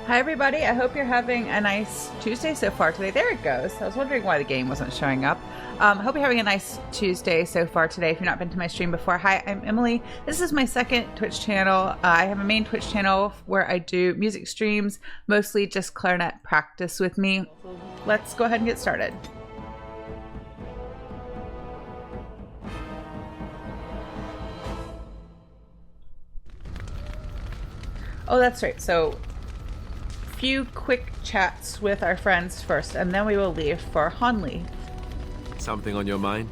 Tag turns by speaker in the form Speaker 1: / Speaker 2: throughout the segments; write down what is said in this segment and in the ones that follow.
Speaker 1: Hi everybody, I hope you're having a nice Tuesday so far today. There it goes. I was wondering why the game wasn't showing up. Hope you're having a nice Tuesday so far today. If you've not been to my stream before, hi, I'm Emily. This is my second Twitch channel. I have a main Twitch channel where I do music streams, mostly just clarinet practice with me. Let's go ahead and get started. Oh, that's right. So few quick chats with our friends first, and then we will leave for Honnleath.
Speaker 2: Something on your mind?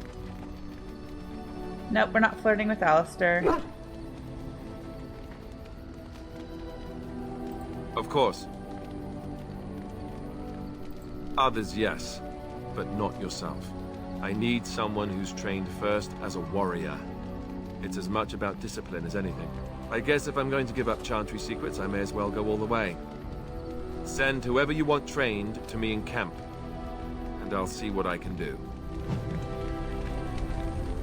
Speaker 1: Nope, we're not flirting with Alistair.
Speaker 2: Of course. Others, yes, but not yourself. I need someone who's trained first as a warrior. It's as much about discipline as anything. I guess if I'm going to give up Chantry secrets, I may as well go all the way. Send whoever you want trained to me in camp, and I'll see what I can do.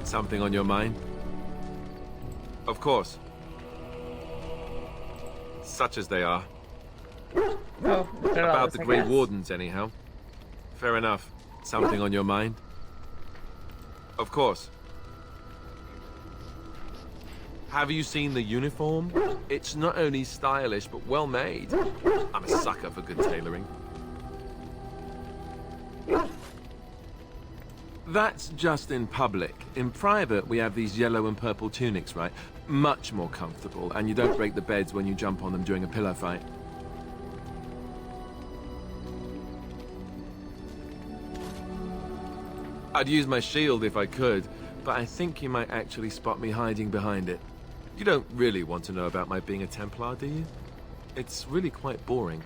Speaker 2: Something on your mind? Of course. Such as they are.
Speaker 1: Oh,
Speaker 2: about the Grey Wardens, anyhow. Fair enough. Something on your mind? Of course. Have you seen the uniform? It's not only stylish, but well made. I'm a sucker for good tailoring. That's just in public. In private, we have these yellow and purple tunics, right? Much more comfortable, and you don't break the beds when you jump on them during a pillow fight. I'd use my shield if I could, but I think you might actually spot me hiding behind it. You don't really want to know about my being a Templar, do you? It's really quite boring.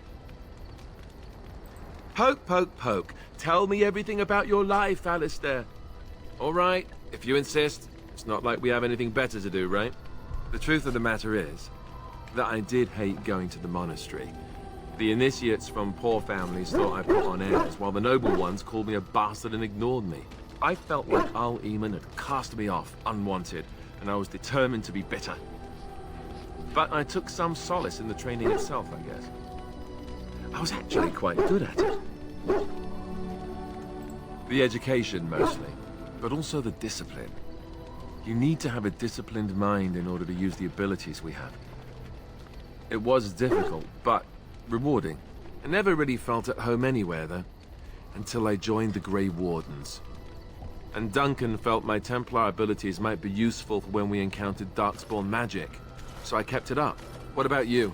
Speaker 2: Poke, poke, poke. Tell me everything about your life, Alistair. All right, if you insist. It's not like we have anything better to do, right? The truth of the matter is that I did hate going to the monastery. The initiates from poor families thought I put on airs, while the noble ones called me a bastard and ignored me. I felt like Al-Eamon had cast me off, unwanted, and I was determined to be bitter. But I took some solace in the training itself, I guess. I was actually quite good at it. The education, mostly, but also the discipline. You need to have a disciplined mind in order to use the abilities we have. It was difficult, but rewarding. I never really felt at home anywhere, though, until I joined the Grey Wardens. And Duncan felt my Templar abilities might be useful for when we encountered Darkspawn magic, so I kept it up. What about you?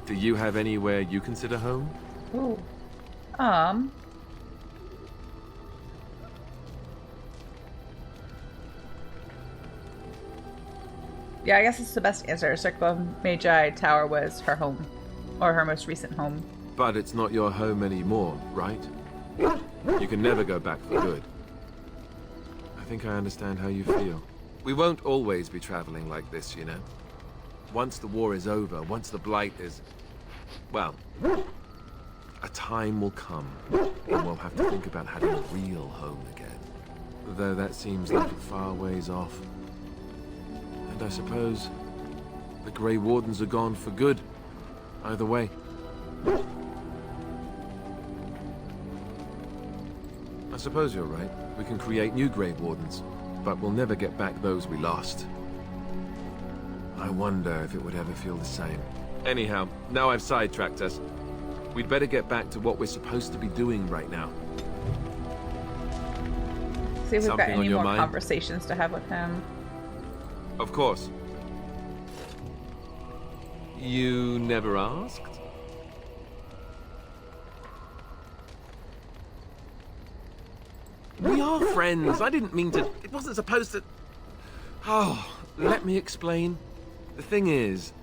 Speaker 2: Do you have anywhere you consider home?
Speaker 1: Ooh. Yeah, I guess it's the best answer. Circle of Magi Tower was her home, or her most recent home.
Speaker 2: But it's not your home anymore, right? You can never go back for good. I think I understand how you feel. We won't always be traveling like this, you know. Once the war is over, once the Blight is... well, a time will come when we'll have to think about having a real home again. Though that seems like a far ways off. And I suppose the Grey Wardens are gone for good. Either way. I suppose you're right. We can create new Grey Wardens, but we'll never get back those we lost. I wonder if it would ever feel the same. Anyhow, now I've sidetracked us. We'd better get back to what we're supposed to be doing right now.
Speaker 1: See if we've got any more conversations to have with him.
Speaker 2: Of course. You never asked? We are friends. I didn't mean to... It wasn't supposed to... Oh, let me explain. The thing is,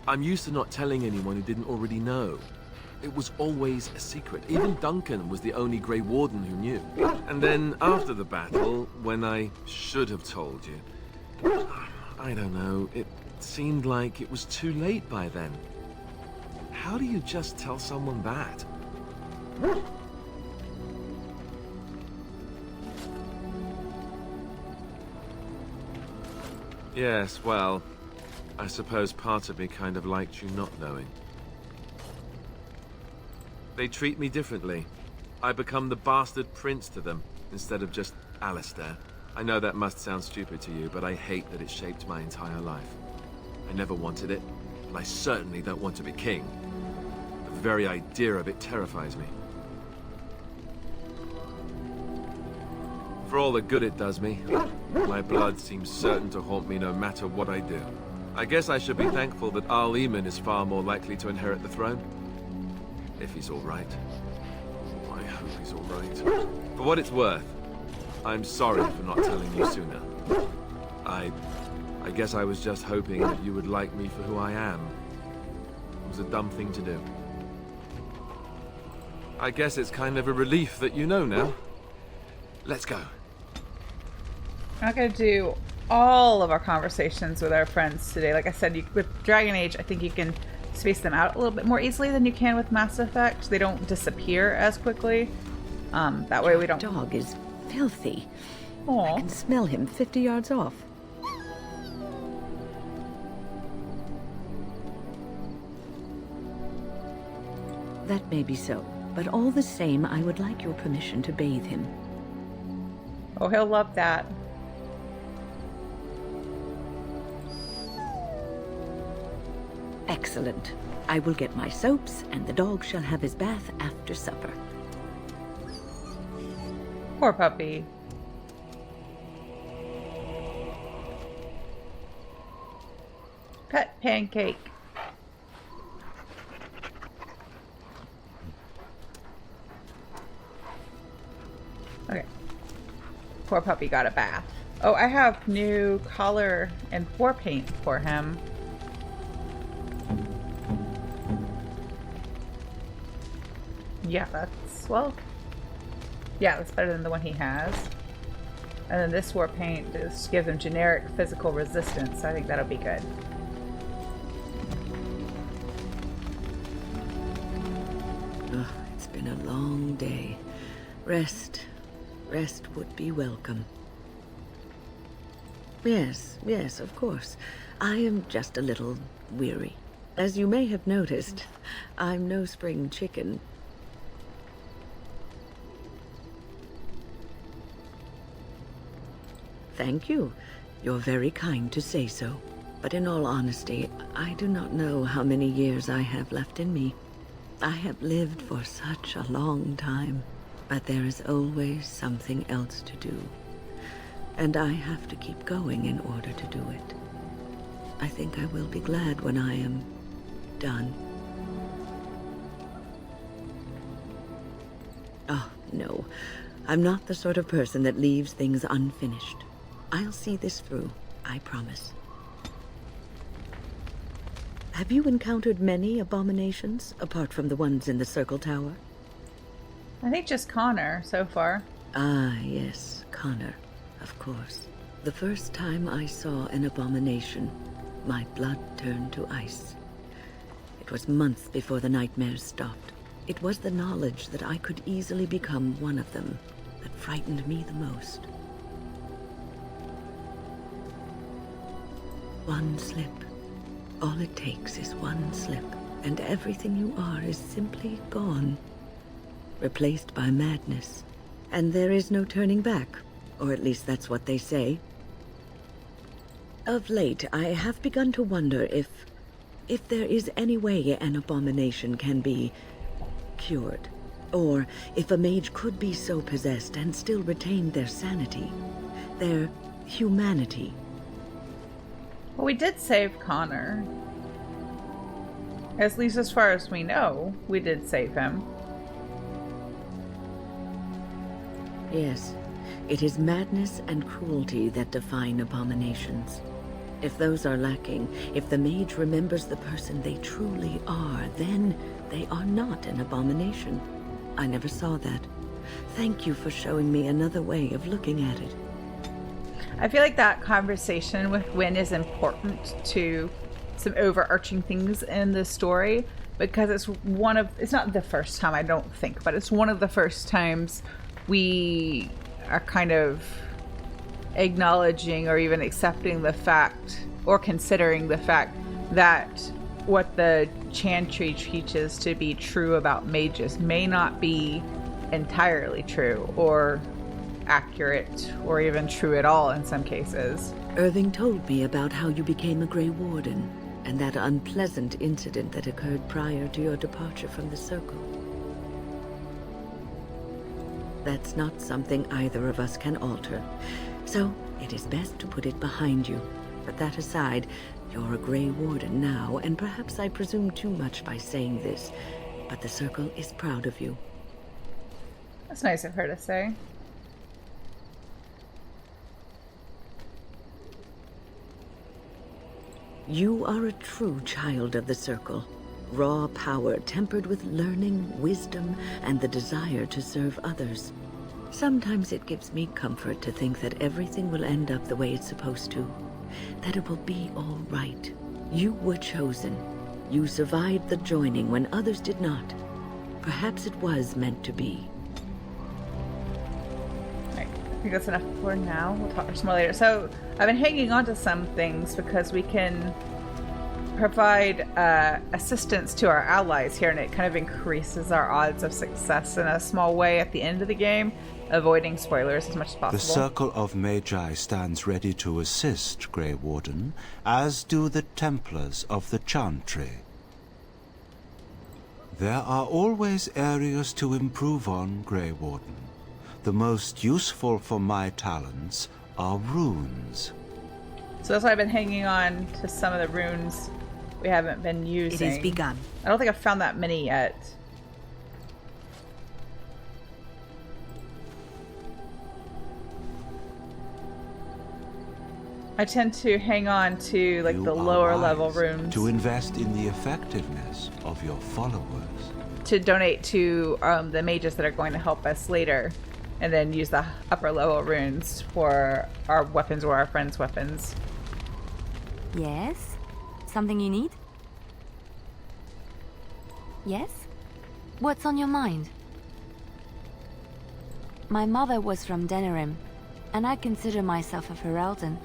Speaker 2: I'm used to not telling anyone who didn't already know. It was always a secret. Even Duncan was the only Grey Warden who knew. And then, after the battle, when I should have told you... I don't know, it seemed like it was too late by then. How do you just tell someone that? Yes, well, I suppose part of me kind of liked you not knowing. They treat me differently. I become the bastard prince to them, instead of just Alistair. I know that must sound stupid to you, but I hate that it shaped my entire life. I never wanted it, and I certainly don't want to be king. The very idea of it terrifies me. For all the good it does me, my blood seems certain to haunt me no matter what I do. I guess I should be thankful that Al Eamon is far more likely to inherit the throne. If he's alright. I hope he's alright. For what it's worth, I'm sorry for not telling you sooner. I guess I was just hoping that you would like me for who I am. It was a dumb thing to do. I guess it's kind of a relief that you know now. Let's go.
Speaker 1: I'm not going to do all of our conversations with our friends today. Like I said, with Dragon Age, I think you can space them out a little bit more easily than you can with Mass Effect. They don't disappear as quickly. That way we don't...
Speaker 3: Your dog is filthy.
Speaker 1: Aww.
Speaker 3: I can smell him 50 yards off. That may be so, but all the same, I would like your permission to bathe him.
Speaker 1: Oh, he'll love that.
Speaker 3: Excellent. I will get my soaps, and the dog shall have his bath after supper.
Speaker 1: Poor puppy. Pet pancake. Okay. Poor puppy got a bath. Oh, I have new collar and war paint for him. Yeah, that's, well, yeah, that's better than the one he has. And then this war paint just gives him generic physical resistance, so I think that'll be good.
Speaker 3: Oh, it's been a long day. Rest would be welcome. Yes, of course. I am just a little weary. As you may have noticed, I'm no spring chicken. Thank you. You're very kind to say so. But in all honesty, I do not know how many years I have left in me. I have lived for such a long time, but there is always something else to do. And I have to keep going in order to do it. I think I will be glad when I am done. Oh, no. I'm not the sort of person that leaves things unfinished. I'll see this through, I promise. Have you encountered many abominations, apart from the ones in the Circle Tower?
Speaker 1: I think just Connor so far.
Speaker 3: Ah, yes, Connor, of course. The first time I saw an abomination, my blood turned to ice. It was months before the nightmares stopped. It was the knowledge that I could easily become one of them that frightened me the most. One slip. All it takes is one slip, and everything you are is simply gone. Replaced by madness. And there is no turning back, or at least that's what they say. Of late, I have begun to wonder if there is any way an abomination can be cured, or if a mage could be so possessed and still retain their sanity, their humanity.
Speaker 1: Well, we did save Connor. At least as far as we know, we did save him.
Speaker 3: Yes, it is madness and cruelty that define abominations. If those are lacking, if the mage remembers the person they truly are, then they are not an abomination. I never saw that. Thank you for showing me another way of looking at it.
Speaker 1: I feel like that conversation with Wynne is important to some overarching things in the story, because it's not the first time, I don't think, but it's one of the first times we are kind of acknowledging or even accepting the fact or considering the fact that what the Chantry teaches to be true about mages may not be entirely true or accurate or even true at all in some cases.
Speaker 3: Irving told me about how you became a Grey Warden and that unpleasant incident that occurred prior to your departure from the Circle. That's not something either of us can alter, so it is best to put it behind you. But that aside, you're a Grey Warden now, and perhaps I presume too much by saying this, but the Circle is proud of you.
Speaker 1: That's nice of her to say.
Speaker 3: You are a true child of the Circle. Raw power tempered with learning, wisdom, and the desire to serve others. Sometimes it gives me comfort to think that everything will end up the way it's supposed to. That it will be all right. You were chosen. You survived the joining when others did not. Perhaps it was meant to be.
Speaker 1: Alright, I think that's enough for now. We'll talk some more later. So, I've been hanging on to some things because we can provide assistance to our allies here, and it kind of increases our odds of success in a small way at the end of the game, avoiding spoilers as much as possible.
Speaker 4: The Circle of Magi stands ready to assist, Grey Warden, as do the Templars of the Chantry. There are always areas to improve on, Grey Warden. The most useful for my talents are runes.
Speaker 1: So that's why I've been hanging on to some of the runes we haven't been using.
Speaker 5: It is begun.
Speaker 1: I don't think I've found that many yet. I tend to hang on to like
Speaker 4: You
Speaker 1: the
Speaker 4: are
Speaker 1: lower level
Speaker 4: wise
Speaker 1: runes
Speaker 4: to invest in the effectiveness of your followers.
Speaker 1: to donate to the mages that are going to help us later, and then use the upper level runes for our weapons or our friends' weapons.
Speaker 5: Yes? Something you need? Yes? What's on your mind? My mother was from Denerim, and I consider myself a Ferelden.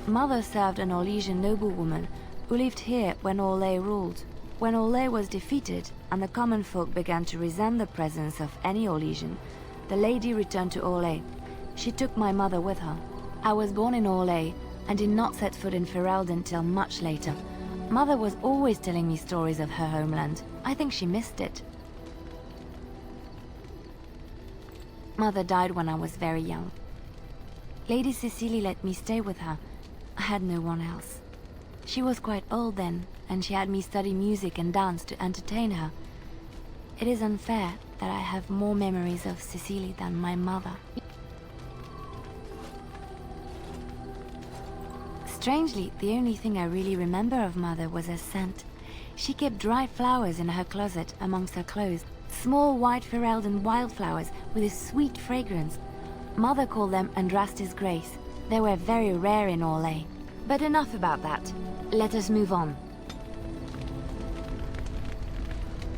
Speaker 5: Mother served an Orlesian noblewoman who lived here when Orlais ruled. When Orlais was defeated and the common folk began to resent the presence of any Orlesian, the lady returned to Orlais. She took my mother with her. I was born in Orlais and did not set foot in Ferelden till much later. Mother was always telling me stories of her homeland. I think she missed it. Mother died when I was very young. Lady Cecily let me stay with her. I had no one else. She was quite old then, and she had me study music and dance to entertain her. It is unfair that I have more memories of Cecily than my mother. Strangely, the only thing I really remember of Mother was her scent. She kept dry flowers in her closet amongst her clothes. Small white Ferelden wildflowers with a sweet fragrance. Mother called them Andrastis Grace. They were very rare in Orlais. But enough about that. Let us move on.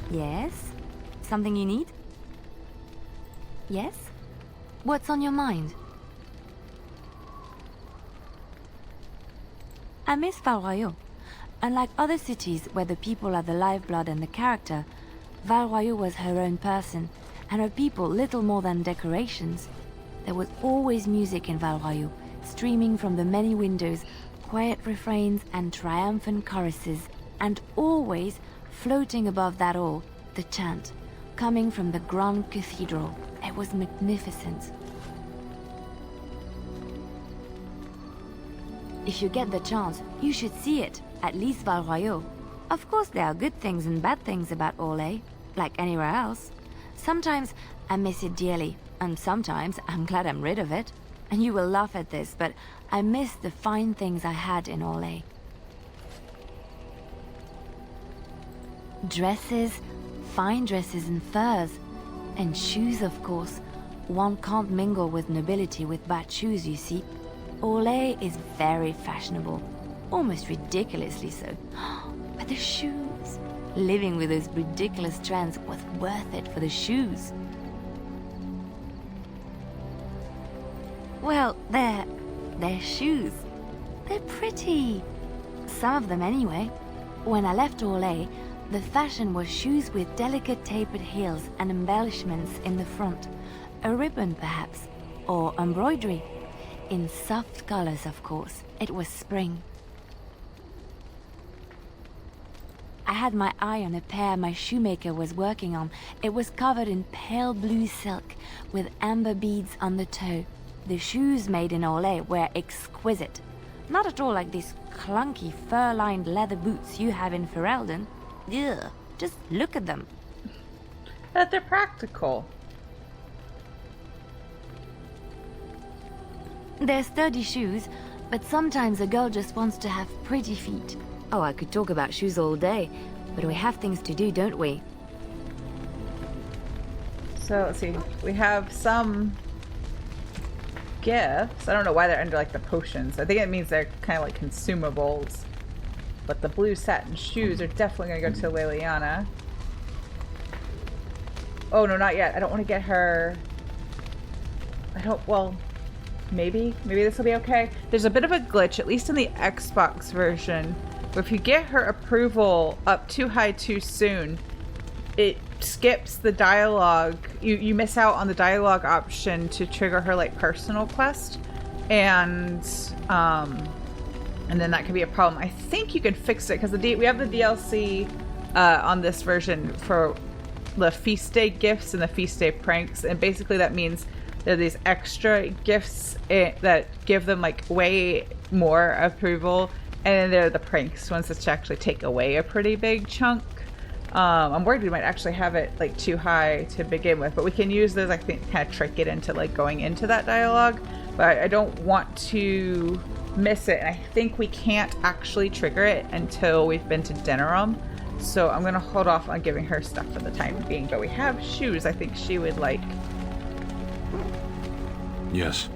Speaker 5: Yes? Something you need? Yes? What's on your mind? I miss Val-Royeaux. Unlike other cities where the people are the lifeblood and the character, Val-Royeaux was her own person, and her people little more than decorations. There was always music in Val-Royeaux, streaming from the many windows, quiet refrains and triumphant choruses, and always, floating above that all, the chant, coming from the Grand Cathedral. It was magnificent. If you get the chance, you should see it, at least Val-Royeaux. Of course there are good things and bad things about Orlais, like anywhere else. Sometimes I miss it dearly, and sometimes I'm glad I'm rid of it. And you will laugh at this, but I miss the fine things I had in Orlais. Dresses, fine dresses and furs, and shoes of course. One can't mingle with nobility with bad shoes, you see. Orlais is very fashionable, almost ridiculously so. But the shoes, living with those ridiculous trends was worth it for the shoes. Well, they're shoes. They're pretty. Some of them anyway. When I left Orlais, The fashion was shoes with delicate tapered heels and embellishments in the front. A ribbon, perhaps, or embroidery. In soft colors, of course. It was spring. I had my eye on a pair my shoemaker was working on. It was covered in pale blue silk, with amber beads on the toe. The shoes made in Honnleath were exquisite. Not at all like these clunky fur-lined leather boots you have in Ferelden. Ugh, just look at them.
Speaker 1: But they're practical.
Speaker 5: They're sturdy shoes, but sometimes a girl just wants to have pretty feet. Oh, I could talk about shoes all day, but we have things to do, don't we?
Speaker 1: So let's see. We have some gifts. I don't know why they're under like the potions. I think it means they're kind of like consumables. But the blue satin shoes are definitely going to go to Leliana. Oh, no, not yet. I don't want to get her... well, maybe. Maybe this will be okay. There's a bit of a glitch, at least in the Xbox version, where if you get her approval up too high too soon, it skips the dialogue. You miss out on the dialogue option to trigger her like personal quest, and then that could be a problem. I think you can fix it because we have the DLC on this version for the feast day gifts and the feast day pranks, and basically that means there are these extra gifts that give them like way more approval, and then there are the pranks ones that actually take away a pretty big chunk. I'm worried we might actually have it like too high to begin with, but we can use those, I think, kind of trick it into like going into that dialogue. But I don't want to miss it, and I think we can't actually trigger it until we've been to Denerim. So I'm gonna hold off on giving her stuff for the time being. But we have shoes I think she would like.
Speaker 6: Yes.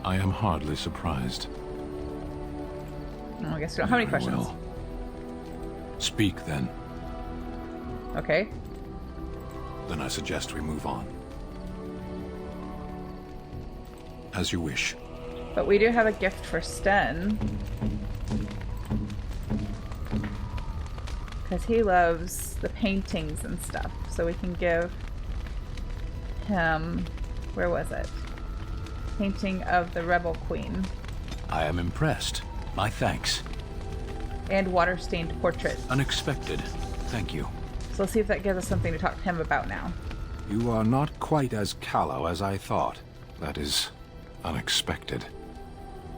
Speaker 6: I am hardly surprised.
Speaker 1: I guess we don't have any
Speaker 6: Very
Speaker 1: questions.
Speaker 6: well. Speak, then.
Speaker 1: Okay.
Speaker 6: Then I suggest we move on. As you wish.
Speaker 1: But we do have a gift for Sten. Because he loves the paintings and stuff. So we can give him... Where was it? Painting of the Rebel Queen.
Speaker 6: I am impressed. My thanks.
Speaker 1: And water-stained portrait.
Speaker 6: Unexpected. Thank you.
Speaker 1: So let's see if that gives us something to talk to him about now.
Speaker 6: You are not quite as callow as I thought. That is unexpected.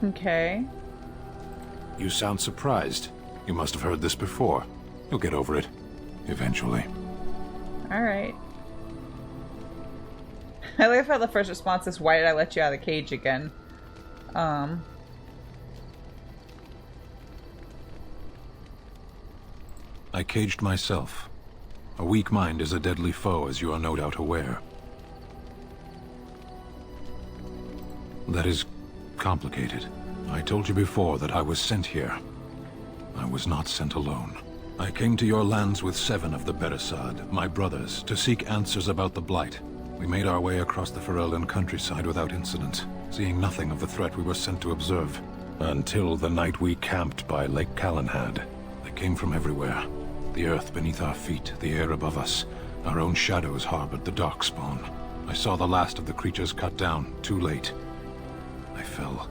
Speaker 1: Okay.
Speaker 6: You sound surprised. You must have heard this before. You'll get over it. Eventually.
Speaker 1: Alright. I like how the first response is, why did I let you out of the cage again?
Speaker 6: I caged myself. A weak mind is a deadly foe, as you are no doubt aware. That is complicated. I told you before that I was sent here. I was not sent alone. I came to your lands with 7 of the Beresad, my brothers, to seek answers about the Blight. We made our way across the Ferelden countryside without incident, seeing nothing of the threat we were sent to observe. Until the night we camped by Lake Calenhad. They came from everywhere. The earth beneath our feet, the air above us. Our own shadows harbored the darkspawn. I saw the last of the creatures cut down, too late. I fell.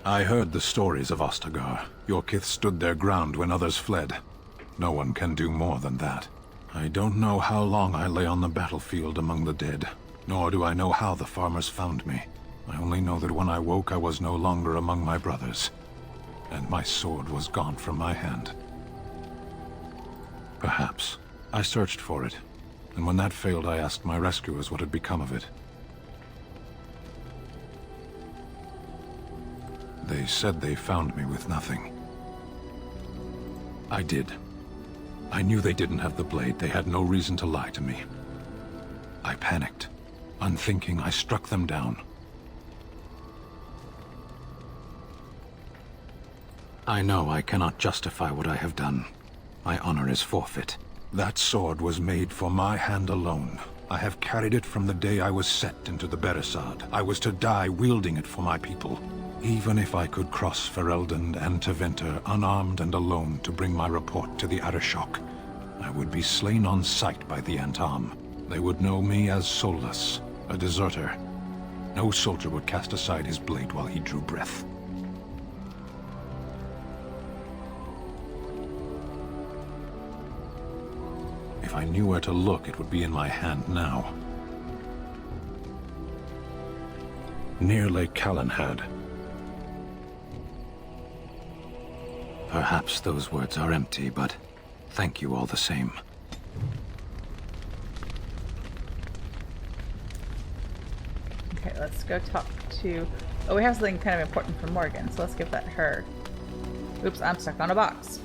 Speaker 6: I heard the stories of Ostagar. Your kith stood their ground when others fled. No one can do more than that. I don't know how long I lay on the battlefield among the dead, nor do I know how the farmers found me. I only know that when I woke I was no longer among my brothers, and my sword was gone from my hand. Perhaps. I searched for it, and when that failed I asked my rescuers what had become of it. They said they found me with nothing. I did. I knew they didn't have the blade. They had no reason to lie to me. I panicked. Unthinking, I struck them down. I know I cannot justify what I have done. My honor is forfeit. That sword was made for my hand alone. I have carried it from the day I was set into the Beresad. I was to die wielding it for my people. Even if I could cross Ferelden and Tevinter unarmed and alone to bring my report to the Arishok, I would be slain on sight by the Antam. They would know me as soulless, a deserter. No soldier would cast aside his blade while he drew breath. If I knew where to look, it would be in my hand now. Near Lake Callanhad. Perhaps those words are empty, but thank you all the same.
Speaker 1: Okay, let's go talk to... Oh, we have something kind of important for Morgan, so let's give that her. Oops, I'm stuck on a box.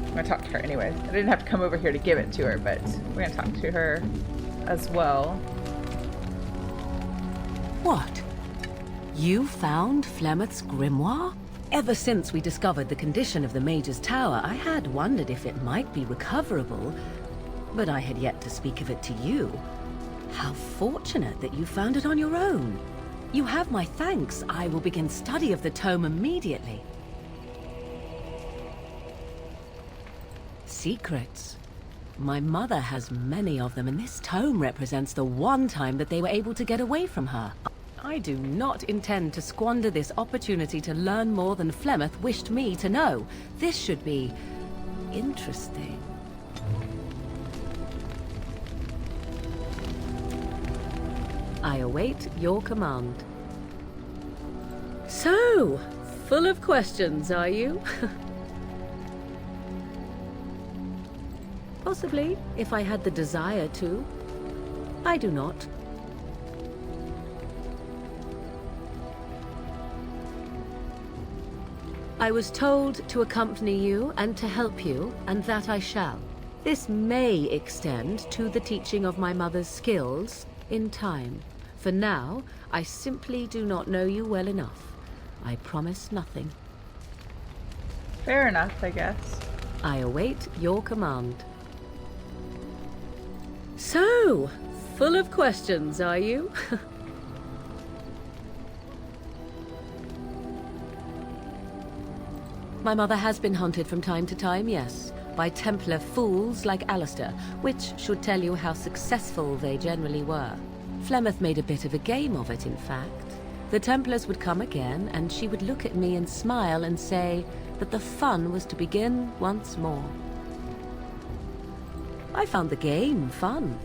Speaker 1: I'm gonna talk to her anyway. I didn't have to come over here to give it to her, but we're gonna talk to her as well.
Speaker 7: What? You found Flemeth's grimoire? Ever since we discovered the condition of the Mage's Tower, I had wondered if it might be recoverable, but I had yet to speak of it to you. How fortunate that you found it on your own. You have my thanks. I will begin study of the tome immediately. Secrets. My mother has many of them, and this tome represents the one time that they were able to get away from her. I do not intend to squander this opportunity to learn more than Flemeth wished me to know. This should be interesting. I await your command. So, full of questions, are you? Possibly, if I had the desire to. I do not. I was told to accompany you and to help you, and that I shall. This may extend to the teaching of my mother's skills in time. For now, I simply do not know you well enough. I promise nothing.
Speaker 1: Fair enough, I guess.
Speaker 7: I await your command. So, full of questions, are you? My mother has been hunted from time to time, yes, by Templar fools like Alistair, which should tell you how successful they generally were. Flemeth made a bit of a game of it, in fact. The Templars would come again, and she would look at me and smile and say that the fun was to begin once more. I found the game fun.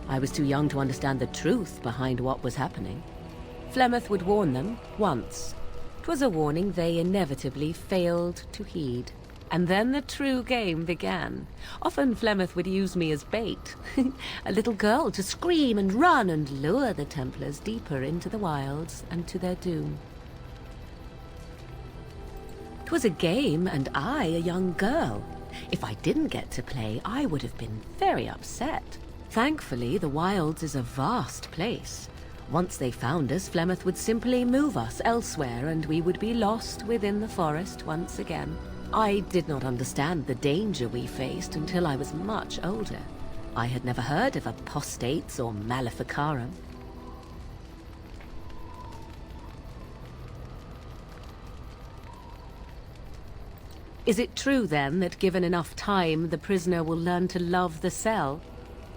Speaker 7: I was too young to understand the truth behind what was happening. Flemeth would warn them once. 'Twas a warning they inevitably failed to heed. And then the true game began. Often Flemeth would use me as bait. A little girl to scream and run and lure the Templars deeper into the wilds and to their doom. 'Twas a game, and I a young girl. If I didn't get to play, I would have been very upset. Thankfully, the wilds is a vast place. Once they found us, Flemeth would simply move us elsewhere, and we would be lost within the forest once again. I did not understand the danger we faced until I was much older. I had never heard of apostates or maleficarum. Is it true, then, that given enough time, the prisoner will learn to love the cell?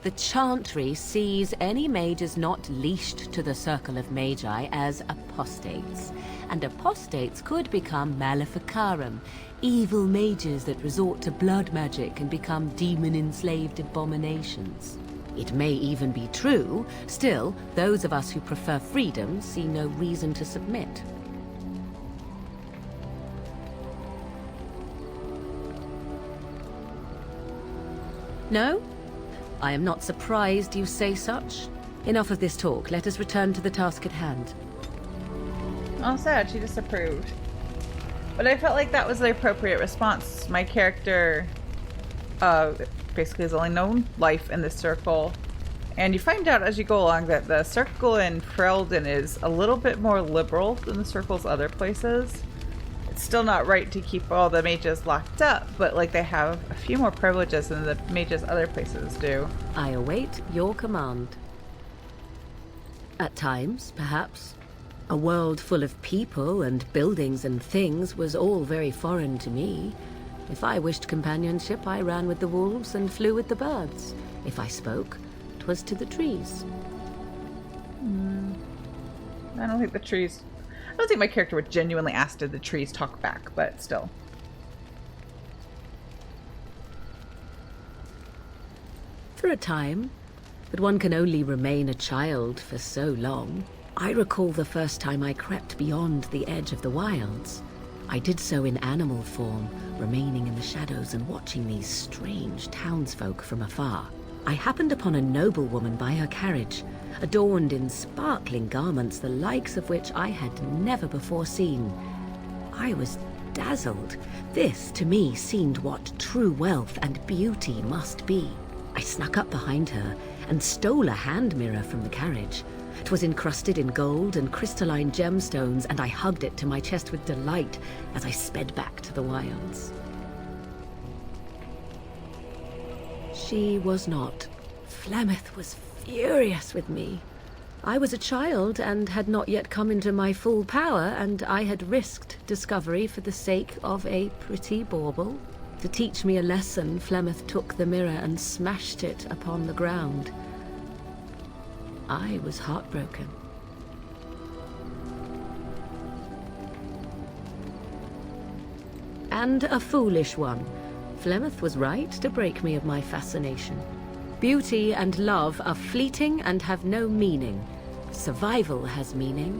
Speaker 7: The Chantry sees any mages not leashed to the Circle of Magi as apostates, and apostates could become maleficarum, evil mages that resort to blood magic and become demon-enslaved abominations. It may even be true. Still, those of us who prefer freedom see no reason to submit. No? I am not surprised you say such. Enough of this talk. Let us return to the task at hand.
Speaker 1: Oh, sad. She disapproved. But I felt like that was the appropriate response. My character basically has only known life in this circle. And you find out as you go along that the circle in Ferelden is a little bit more liberal than the circles other places. It's still not right to keep all the mages locked up, but like they have a few more privileges than the mages other places do.
Speaker 7: I await your command. At times, perhaps. A world full of people and buildings and things was all very foreign to me. If I wished companionship, I ran with the wolves and flew with the birds. If I spoke, 'twas to the trees.
Speaker 1: I don't think the trees... I don't think my character would genuinely ask did the trees talk back, but still.
Speaker 7: For a time, but one can only remain a child for so long. I recall the first time I crept beyond the edge of the wilds. I did so in animal form, remaining in the shadows and watching these strange townsfolk from afar. I happened upon a noblewoman by her carriage, adorned in sparkling garments the likes of which I had never before seen. I was dazzled. This, to me, seemed what true wealth and beauty must be. I snuck up behind her and stole a hand mirror from the carriage. 'Twas encrusted in gold and crystalline gemstones, and I hugged it to my chest with delight as I sped back to the wilds. She was not. Flemeth was furious with me. I was a child and had not yet come into my full power, and I had risked discovery for the sake of a pretty bauble. To teach me a lesson, Flemeth took the mirror and smashed it upon the ground. I was heartbroken. And a foolish one. Flemeth was right to break me of my fascination. Beauty and love are fleeting and have no meaning. Survival has meaning.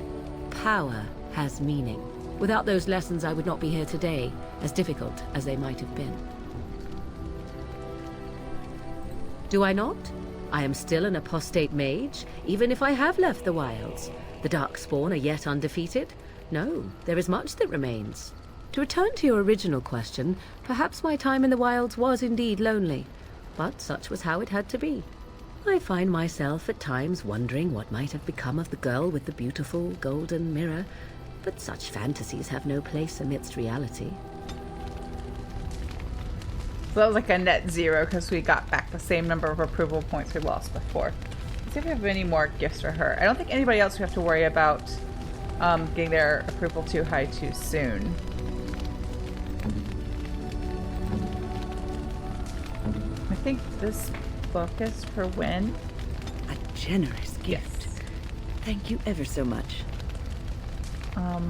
Speaker 7: Power has meaning. Without those lessons, I would not be here today, as difficult as they might have been. Do I not? I am still an apostate mage, even if I have left the wilds. The Darkspawn are yet undefeated? No, there is much that remains. To return to your original question, perhaps my time in the wilds was indeed lonely, but such was how it had to be. I find myself at times wondering what might have become of the girl with the beautiful golden mirror, but such fantasies have no place amidst reality.
Speaker 1: So that was like a net zero because we got back the same number of approval points we lost before. Let's see if we have any more gifts for her. I don't think anybody else we have to worry about getting their approval too high too soon. I think this book is for Wynn.
Speaker 3: A generous gift.
Speaker 1: Yes.
Speaker 3: Thank you ever so much.
Speaker 1: I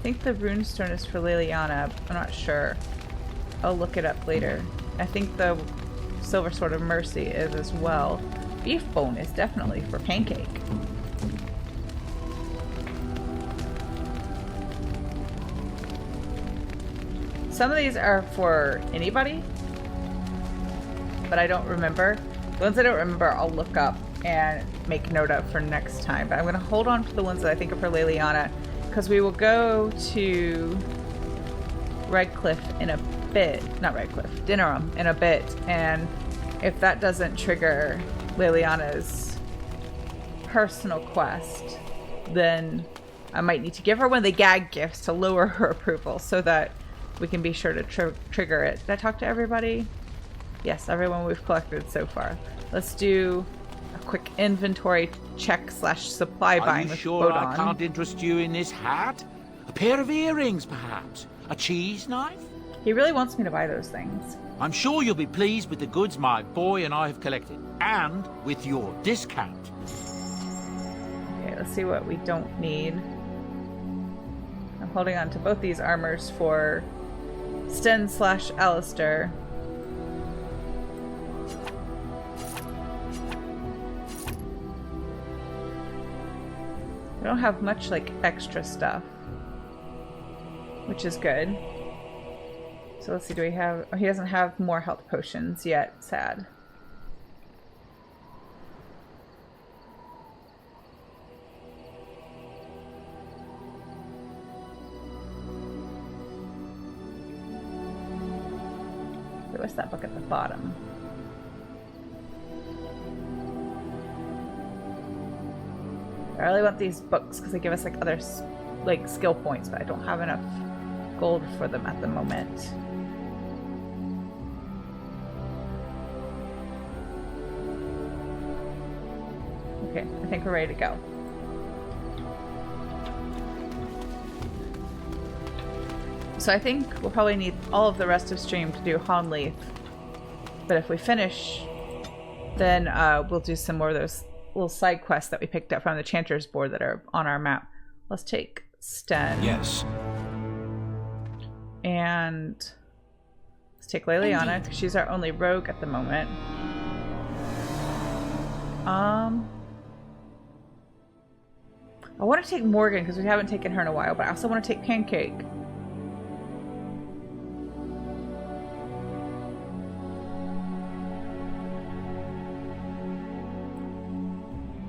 Speaker 1: think the runestone is for Liliana. I'm not sure. I'll look it up later. I think the Silver Sword of Mercy is as well. Beef bone is definitely for Pancake. Some of these are for anybody, but I don't remember. The ones I don't remember, I'll look up and make note of for next time. But I'm going to hold on to the ones that I think are for Liliana, because we will go to Redcliffe in a bit. Not Redcliffe, Dinnerham in a bit. And if that doesn't trigger Liliana's personal quest, then I might need to give her one of the gag gifts to lower her approval so that we can be sure to trigger it. Did I talk to everybody? Yes, everyone we've collected so far. Let's do a quick inventory check / supply buying.
Speaker 8: Are you sure I can't interest you in this hat? A pair of earrings, perhaps? A cheese knife?
Speaker 1: He really wants me to buy those things.
Speaker 8: I'm sure you'll be pleased with the goods my boy and I have collected, and with your discount.
Speaker 1: Okay, let's see what we don't need. I'm holding on to both these armors for Sten / Alistair. I don't have much like extra stuff, which is good. So let's see, do we have... Oh, he doesn't have more health potions yet. Sad. Wait, what's that book at the bottom? I really want these books because they give us like other like skill points, but I don't have enough gold for them at the moment. Okay, I think we're ready to go. So I think we'll probably need all of the rest of stream to do Honnleath. But if we finish, then we'll do some more of those little side quests that we picked up from the Chanter's board that are on our map. Let's take Sten.
Speaker 4: Yes.
Speaker 1: And let's take Leliana, because she's our only rogue at the moment. I want to take Morgan, because we haven't taken her in a while, but I also want to take Pancake.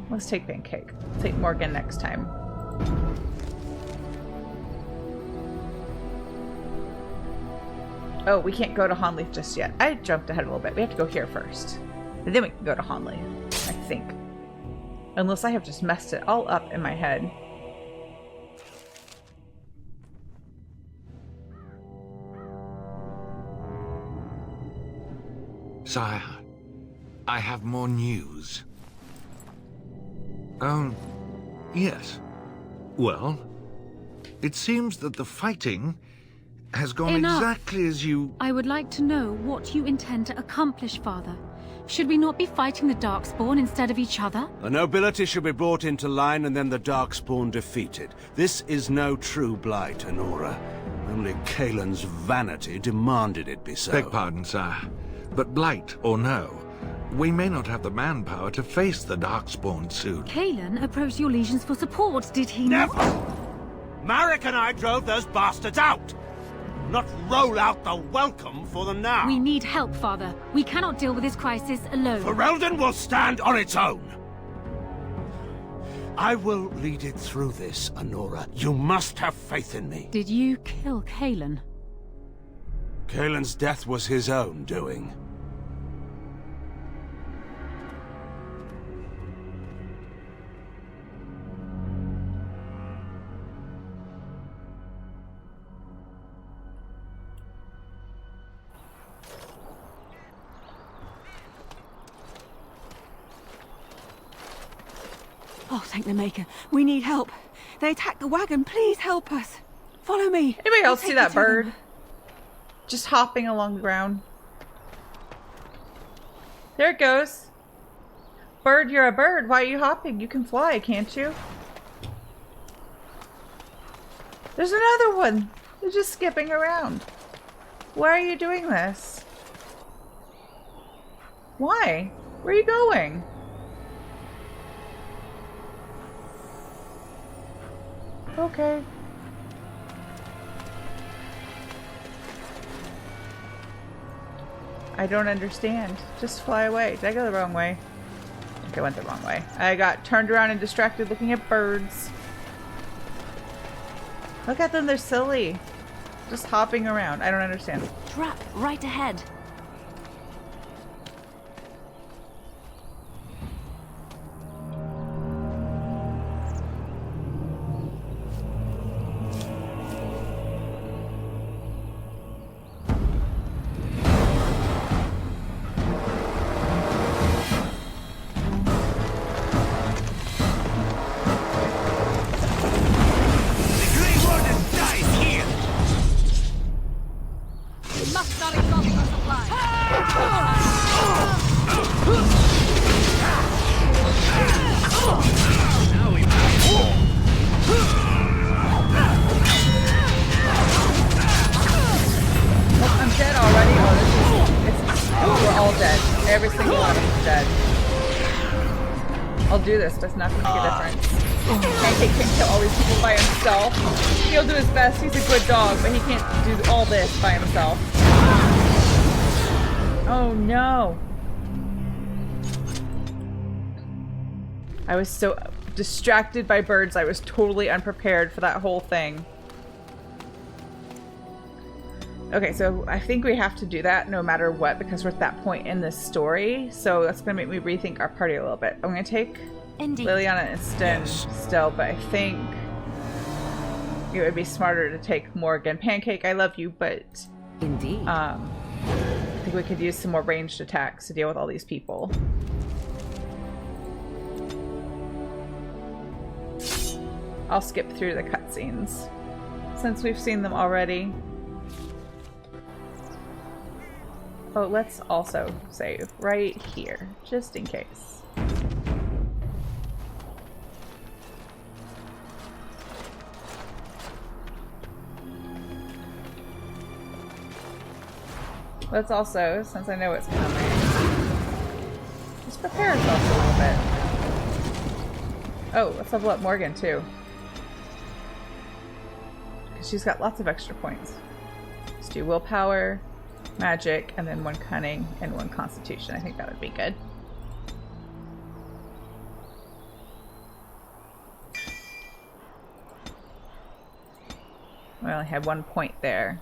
Speaker 1: Let's take Pancake. Let's take Morgan next time. Oh, we can't go to Honnleath just yet. I jumped ahead a little bit. We have to go here first. And then we can go to Honnleath, I think. Unless I have just messed it all up in my head.
Speaker 9: Sire, I have more news. Yes. Well, it seems that the fighting has gone exactly as you...
Speaker 10: I would like to know what you intend to accomplish, Father. Should we not be fighting the Darkspawn instead of each other?
Speaker 4: The nobility should be brought into line and then the Darkspawn defeated. This is no true blight, Honora. Only Kaelin's vanity demanded it be so.
Speaker 9: Beg pardon, sire. But blight or no, we may not have the manpower to face the Darkspawn soon.
Speaker 10: Kaelin approached your legions for support, did he
Speaker 4: Never!
Speaker 10: not?
Speaker 4: Marek and I drove those bastards out! Not roll out the welcome for them now!
Speaker 10: We need help, Father. We cannot deal with this crisis alone.
Speaker 4: Ferelden will stand on its own! I will lead it through this, Honora. You must have faith in me.
Speaker 10: Did you kill Kaelin?
Speaker 4: Kaelin's death was his own doing.
Speaker 10: Oh, thank the Maker. We need help. They attacked the wagon. Please help us. Follow me.
Speaker 1: Anybody else
Speaker 10: I'll
Speaker 1: see
Speaker 10: take
Speaker 1: that
Speaker 10: you to them.
Speaker 1: bird? Just hopping along the ground. There it goes. Bird, you're a bird. Why are you hopping? You can fly, can't you? There's another one. They're just skipping around. Why are you doing this? Why? Where are you going? Okay. I don't understand. Just fly away. Did I go the wrong way? I think I went the wrong way. I got turned around and distracted looking at birds. Look at them, they're silly. Just hopping around. I don't understand.
Speaker 5: Trap right ahead.
Speaker 1: That's not going to make a difference. Pancake can't kill all these people by himself. He'll do his best. He's a good dog, but he can't do all this by himself. Oh no. I was so distracted by birds. I was totally unprepared for that whole thing. Okay, so I think we have to do that no matter what because we're at that point in this story. So that's going to make me rethink our party a little bit. I'm going to take Leliana and Sten still, but I think it would be smarter to take Morgan. Pancake, I love you, but
Speaker 7: indeed,
Speaker 1: I think we could use some more ranged attacks to deal with all these people. I'll skip through the cutscenes since we've seen them already. Oh, let's also save right here, just in case. Let's also, since I know it's coming, just prepare ourselves a little bit. Oh, let's level up Morgan too. Because she's got lots of extra points. Let's do willpower, magic, and then 1 cunning and 1 constitution. I think that would be good. We only had 1 point there.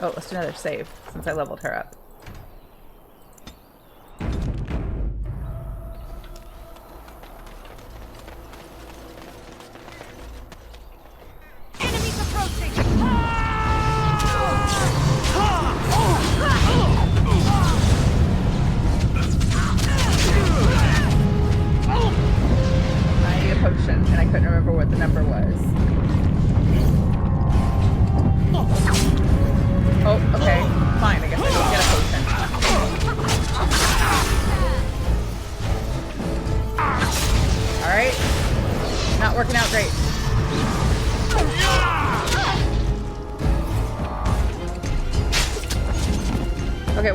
Speaker 1: Oh, let's do another save, since I leveled her up.
Speaker 11: Enemies approaching!
Speaker 1: I need a potion, and I couldn't remember what the number was. Oh, okay. Fine, I guess I don't get a potion. Alright. Not working out great. Okay,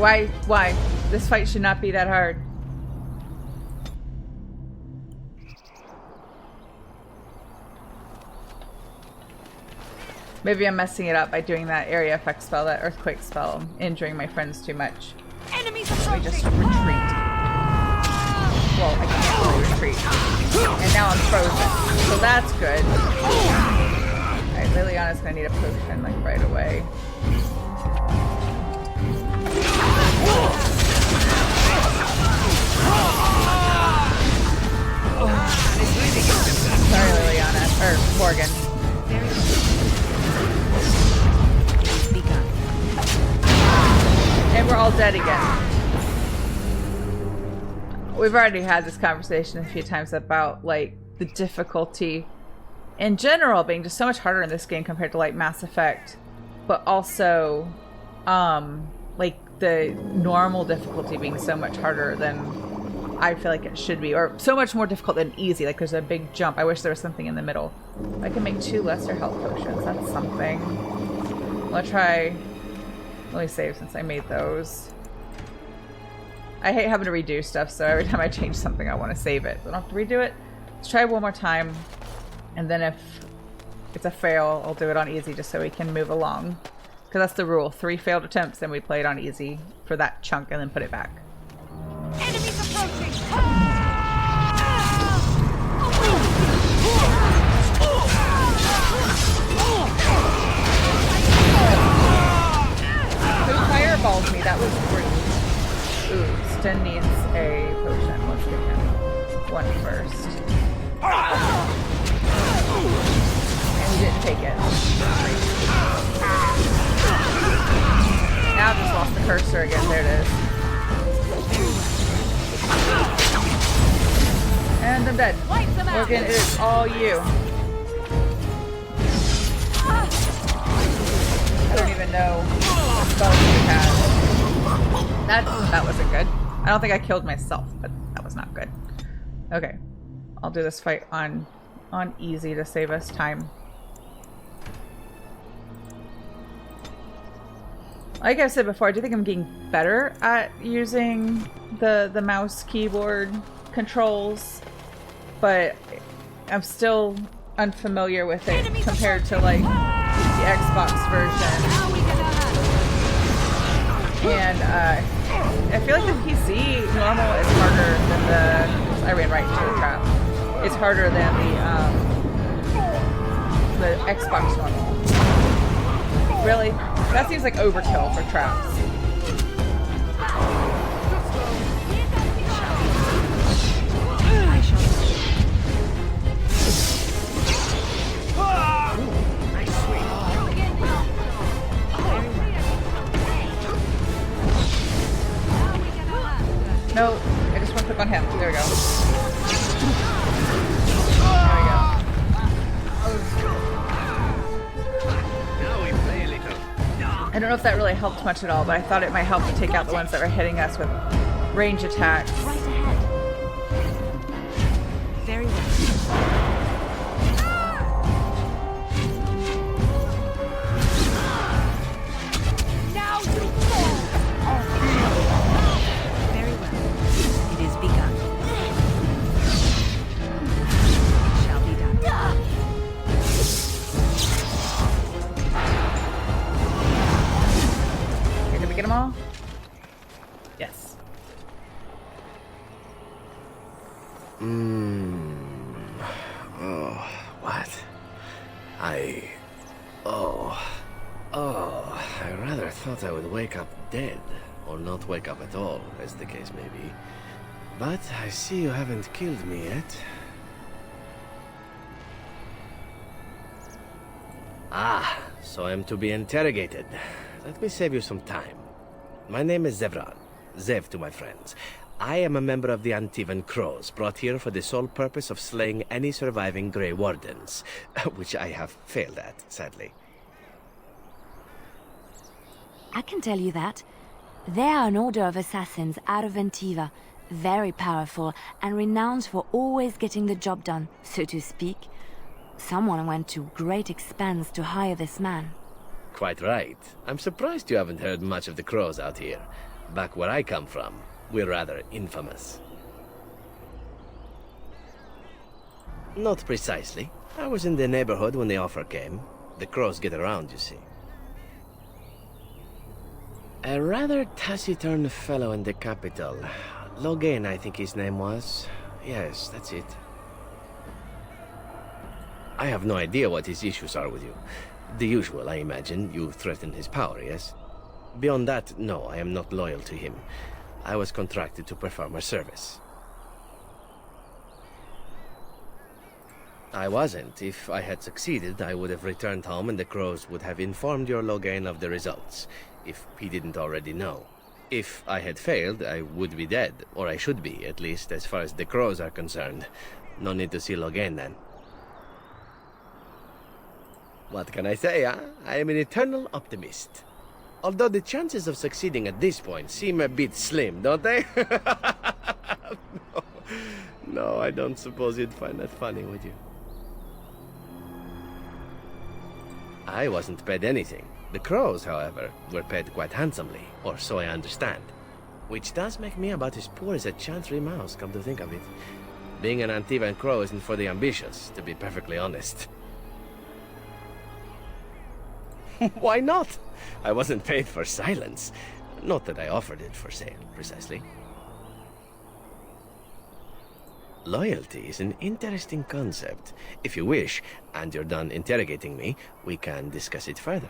Speaker 1: why? This fight should not be that hard. Maybe I'm messing it up by doing that area effect spell, that earthquake spell, injuring my friends too much.
Speaker 11: Enemies
Speaker 1: Let me just
Speaker 11: approaching!
Speaker 1: retreat. Well, I can't really retreat. And now I'm frozen. So that's good. Alright, Liliana's gonna need a potion, like, right away. Sorry, Liliana. Or Morgan. And we're all dead again. We've already had this conversation a few times about, like, the difficulty in general being just so much harder in this game compared to, like, Mass Effect, but also like the normal difficulty being so much harder than I feel like it should be, or so much more difficult than easy. Like, there's a big jump. I wish there was something in the middle. I can make 2 lesser health potions. That's something. I'll try. Let me save since I made those. I hate having to redo stuff, so every time I change something I want to save it. But I don't have to redo it. Let's try one more time. And then if it's a fail, I'll do it on easy just so we can move along. Because that's the rule. 3 failed attempts, then we play it on easy for that chunk and then put it back.
Speaker 11: Enemies approaching!
Speaker 1: Who fireballs me? That was rude. Ooh, Sten needs a potion. Let's give him one first. And he didn't take it. Now I've just lost the cursor again. There it is. And I'm dead. Morgan, it is all you. I don't even know what spells you had. That wasn't good. I don't think I killed myself, but that was not good. Okay. I'll do this fight on easy to save us time. Like I said before, I do think I'm getting better at using the mouse keyboard controls, but I'm still unfamiliar with it compared to, like, the Xbox version. And I feel like the PC normal is harder than the... I ran right into the trap. It's harder than the Xbox normal. Really? That seems like overkill for traps. No, I just want to click on him. There we go.
Speaker 12: Now we play a little.
Speaker 1: I don't know if that really helped much at all, but I thought it might help to take out the ones that were hitting us with range attacks.
Speaker 5: Right ahead. Very well.
Speaker 11: Now you fall!
Speaker 5: Very well. It is begun. It shall be done.
Speaker 1: Okay, did we get them all? Yes.
Speaker 12: Oh, what? I rather thought I would wake up dead, or not wake up at all, as the case may be. But I see you haven't killed me yet. Ah, so I'm to be interrogated. Let me save you some time. My name is Zevran. Zev to my friends. I am a member of the Antivan Crows, brought here for the sole purpose of slaying any surviving Grey Wardens, which I have failed at, sadly.
Speaker 5: I can tell you that. They are an order of assassins out of Antiva, very powerful and renowned for always getting the job done, so to speak. Someone went to great expense to hire this man.
Speaker 12: Quite right. I'm surprised you haven't heard much of the Crows out here. Back where I come from, we're rather infamous. Not precisely. I was in the neighborhood when the offer came. The Crows get around, you see. A rather taciturn fellow in the capital. Logain, I think his name was. Yes, that's it. I have no idea what his issues are with you. The usual, I imagine. You threaten his power, yes? Beyond that, no, I am not loyal to him. I was contracted to perform a service. I wasn't. If I had succeeded, I would have returned home and the Crows would have informed your Logain of the results, if he didn't already know. If I had failed, I would be dead, or I should be, at least as far as the Crows are concerned. No need to see Logain then. What can I say, huh? I am an eternal optimist. Although the chances of succeeding at this point seem a bit slim, don't they? No, I don't suppose you'd find that funny, would you? I wasn't paid anything. The Crows, however, were paid quite handsomely, or so I understand. Which does make me about as poor as a Chantry mouse, come to think of it. Being an Antivan Crow isn't for the ambitious, to be perfectly honest. Why not? I wasn't paid for silence. Not that I offered it for sale, precisely. Loyalty is an interesting concept. If you wish, and you're done interrogating me, we can discuss it further.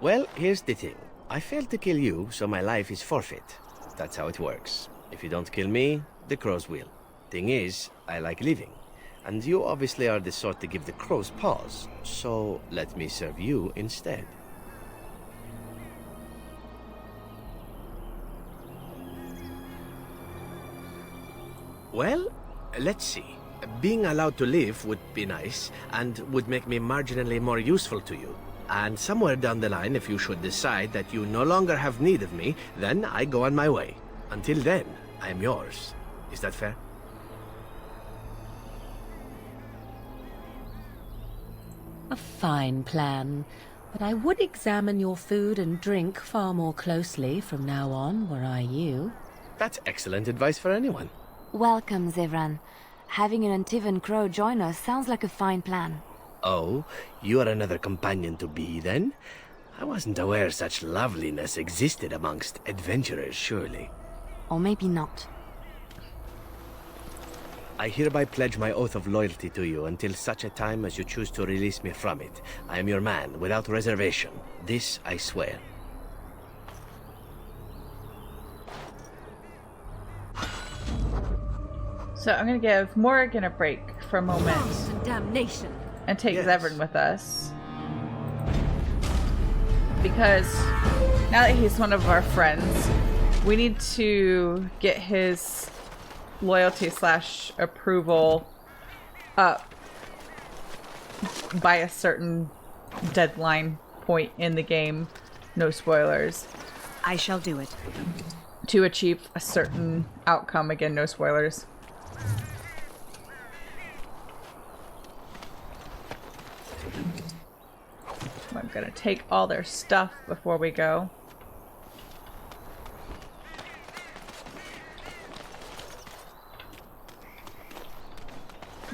Speaker 12: Well, here's the thing. I failed to kill you, so my life is forfeit. That's how it works. If you don't kill me, the Crows will. Thing is, I like living. And you obviously are the sort to give the Crows pause, so let me serve you instead. Well, let's see. Being allowed to live would be nice, and would make me marginally more useful to you. And somewhere down the line, if you should decide that you no longer have need of me, then I go on my way. Until then, I am yours. Is that fair?
Speaker 7: A fine plan, but I would examine your food and drink far more closely from now on, were I you.
Speaker 12: That's excellent advice for anyone.
Speaker 5: Welcome, Zevran. Having an Antivan Crow join us sounds like a fine plan.
Speaker 12: Oh, you are another companion to be, then? I wasn't aware such loveliness existed amongst adventurers, surely.
Speaker 5: Or maybe not.
Speaker 12: I hereby pledge my oath of loyalty to you until such a time as you choose to release me from it. I am your man, without reservation. This I swear.
Speaker 1: So I'm going to give Morrigan a break for a moment.
Speaker 10: Damnation.
Speaker 1: And take Zevran with us. Because Now that he's one of our friends, we need to get his loyalty / approval up by a certain deadline point in the game. No spoilers.
Speaker 13: I shall do it.
Speaker 1: To achieve a certain outcome. Again, no spoilers. I'm gonna take all their stuff before we go.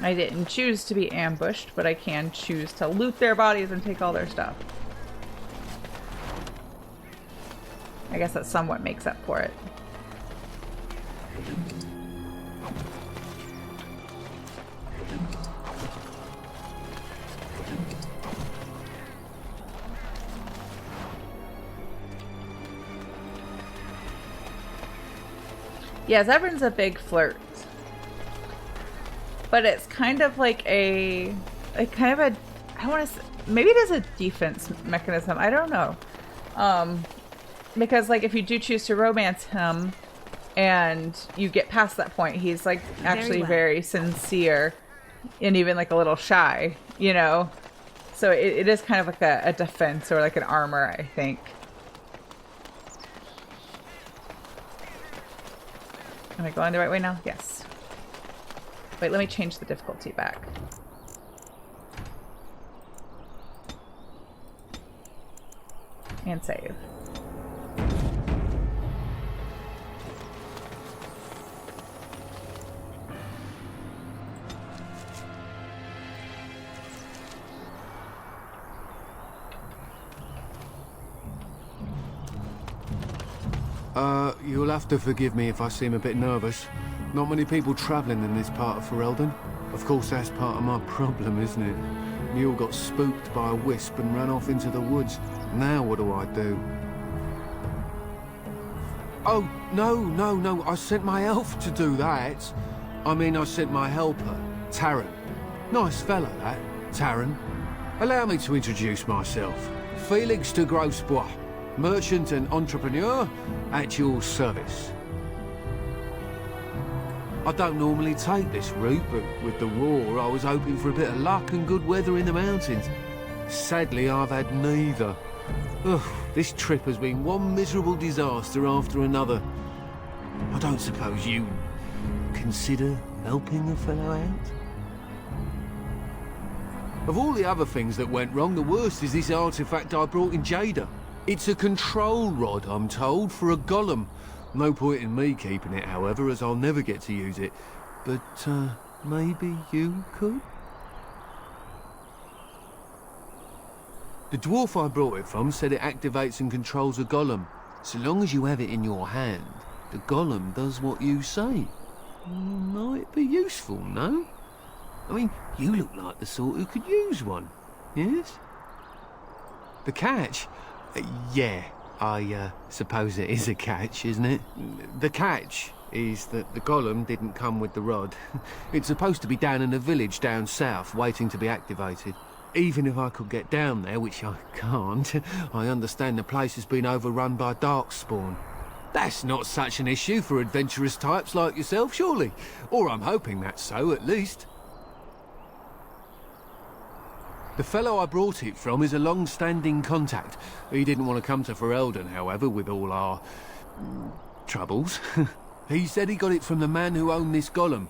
Speaker 1: I didn't choose to be ambushed, but I can choose to loot their bodies and take all their stuff. I guess that somewhat makes up for it. Yeah, Zevran's a big flirt. But it's kind of like I don't want to, maybe it is a defense mechanism. I don't know. Because like if you do choose to romance him and you get past that point, he's like actually very sincere and even like a little shy, you know? So it is kind of like a defense or like an armor, I think. Am I going the right way now? Yes. Wait, let me change the difficulty back. And save.
Speaker 14: You'll have to forgive me if I seem a bit nervous. Not many people travelling in this part of Ferelden. Of course, that's part of my problem, isn't it? Mule got spooked by a wisp and ran off into the woods. Now what do I do? Oh, no, I sent my elf to do that. I mean, I sent my helper, Taran. Nice fella, that, Taran. Allow me to introduce myself. Felix de Grosbois, merchant and entrepreneur at your service. I don't normally take this route, but with the war, I was hoping for a bit of luck and good weather in the mountains. Sadly, I've had neither. Ugh, this trip has been one miserable disaster after another. I don't suppose you consider helping a fellow out? Of all the other things that went wrong, the worst is this artifact I brought in Jada. It's a control rod, I'm told, for a golem. No point in me keeping it, however, as I'll never get to use it. But, maybe you could? The dwarf I brought it from said it activates and controls a golem. So long as you have it in your hand, the golem does what you say. Might be useful, no? I mean, you look like the sort who could use one, yes? The catch? Yeah, I suppose it is a catch, isn't it? The catch is that the golem didn't come with the rod. It's supposed to be down in a village down south, waiting to be activated. Even if I could get down there, which I can't, I understand the place has been overrun by darkspawn. That's not such an issue for adventurous types like yourself, surely? Or I'm hoping that's so, at least. The fellow I brought it from is a long-standing contact. He didn't want to come to Ferelden, however, with all our troubles. He said he got it from the man who owned this golem.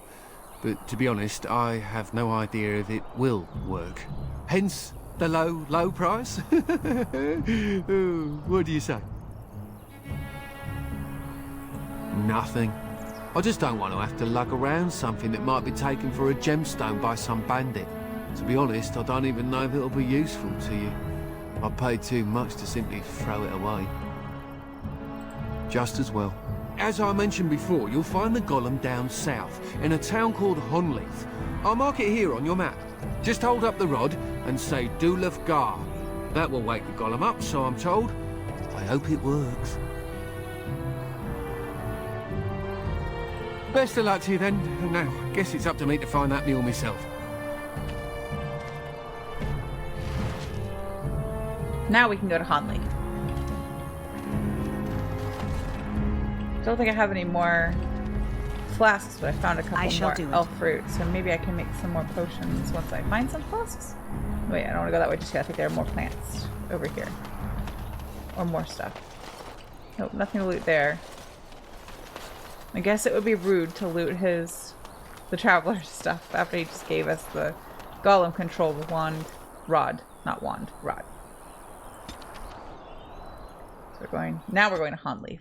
Speaker 14: But to be honest, I have no idea if it will work. Hence the low price. What do you say? Nothing. I just don't want to have to lug around something that might be taken for a gemstone by some bandit. To be honest, I don't even know if it'll be useful to you. I paid too much to simply throw it away. Just as well. As I mentioned before, you'll find the golem down south, in a town called Honnleath. I'll mark it here on your map. Just hold up the rod and say Dulaf Gar. That will wake the golem up, so I'm told. I hope it works. Best of luck to you then. Now, guess it's up to me to find that mule myself.
Speaker 1: Now we can go to Honnleath. Don't think I have any more flasks, but I found a couple more
Speaker 13: do it.
Speaker 1: elf fruit, so maybe I can make some more potions once I find some flasks. Wait, I don't want to go that way just yet. I think there are more plants over here. Or more stuff. Nope, nothing to loot there. I guess it would be rude to loot the traveler's stuff after he just gave us the golem control rod. Not wand, rod. So now we're going to Honnleath.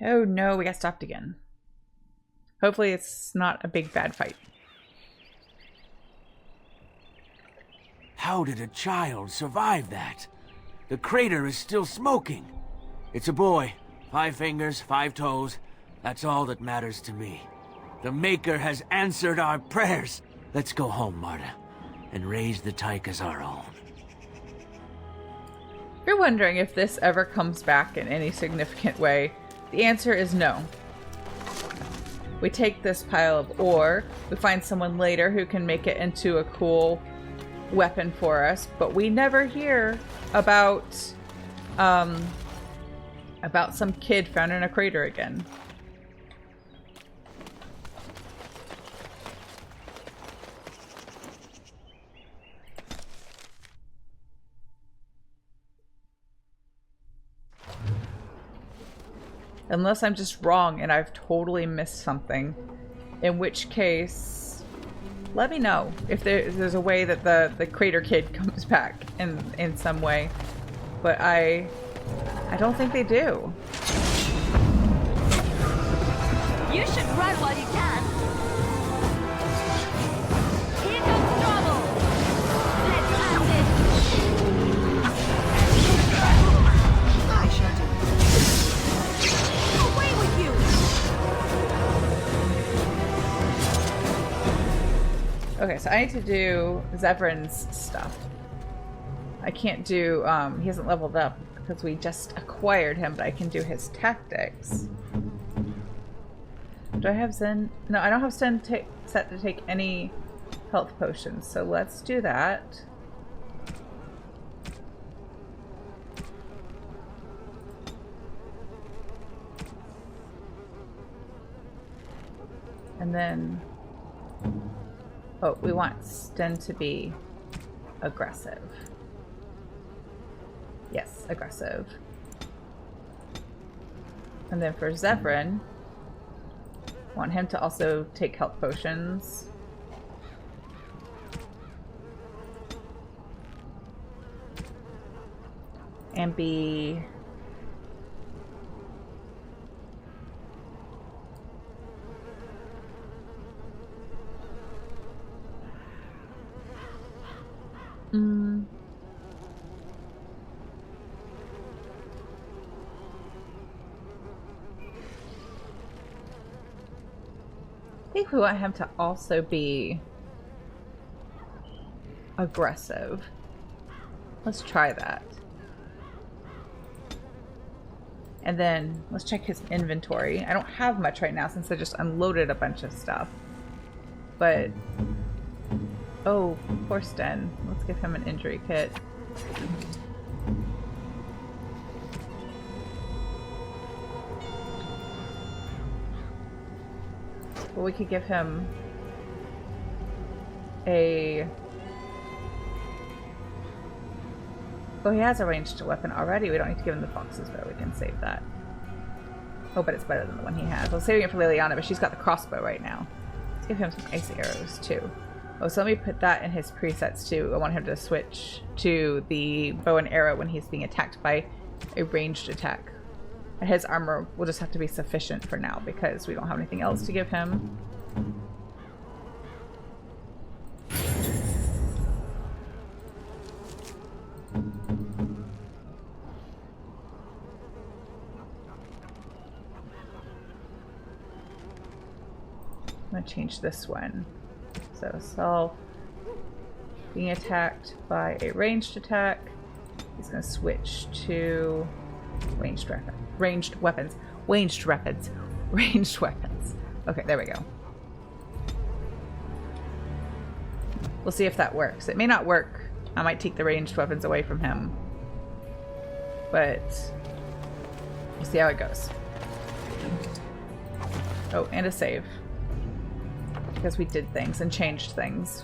Speaker 1: Oh no, we got stopped again. Hopefully it's not a big bad fight.
Speaker 15: How did a child survive that? The crater is still smoking. It's a boy. 5 fingers, 5 toes. That's all that matters to me. The Maker has answered our prayers. Let's go home, Marta, and raise the tyke as our own.
Speaker 1: If you're wondering if this ever comes back in any significant way, the answer is no. We take this pile of ore, we find someone later who can make it into a cool weapon for us, but we never hear about some kid found in a crater again. Unless I'm just wrong and I've totally missed something. In which case, let me know if there's a way that the crater kid comes back in some way. But I don't think they do.
Speaker 11: You should run while you can. Here comes trouble. Let's have it. I shall do it. Away with you.
Speaker 1: Okay, so I need to do Zevran's stuff. I can't do, he hasn't leveled up because we just acquired him, but I can do his tactics. Do I have Zen? No, I don't have Zen set to take any health potions, so let's do that. And then, oh, we want Sten to be aggressive. Yes, aggressive. And then for Zevran, want him to also take health potions. And be... I think we want him to also be aggressive. Let's try that. And then let's check his inventory. I don't have much right now since I just unloaded a bunch of stuff. But, oh, poor Sten. Let's give him an injury kit. Well, we could give him a... Oh, he has a ranged weapon already. We don't need to give him the fox's bow. We can save that. Oh, but it's better than the one he has. I was saving it for Liliana, but she's got the crossbow right now. Let's give him some ice arrows, too. Oh, so let me put that in his presets, too. I want him to switch to the bow and arrow when he's being attacked by a ranged attack. And his armor will just have to be sufficient for now because we don't have anything else to give him. I'm going to change this one. So self being attacked by a ranged attack. He's going to switch to ranged weapons. Ranged weapons. Ranged weapons. Ranged weapons. Okay, there we go. We'll see if that works. It may not work. I might take the ranged weapons away from him. but we'll see how it goes. Oh, and a save. Because we did things and changed things.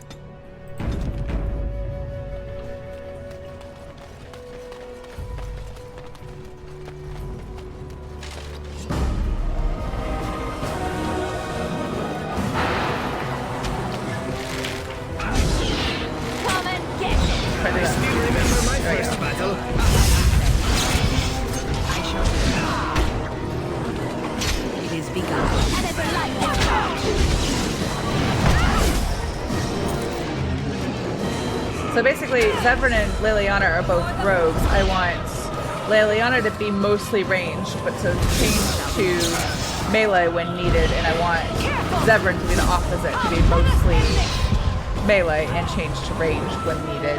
Speaker 1: So basically, Zevran and Liliana are both rogues. I want Liliana to be mostly ranged, but to change to melee when needed, and I want Zevran to be the opposite, to be mostly melee and change to ranged when needed.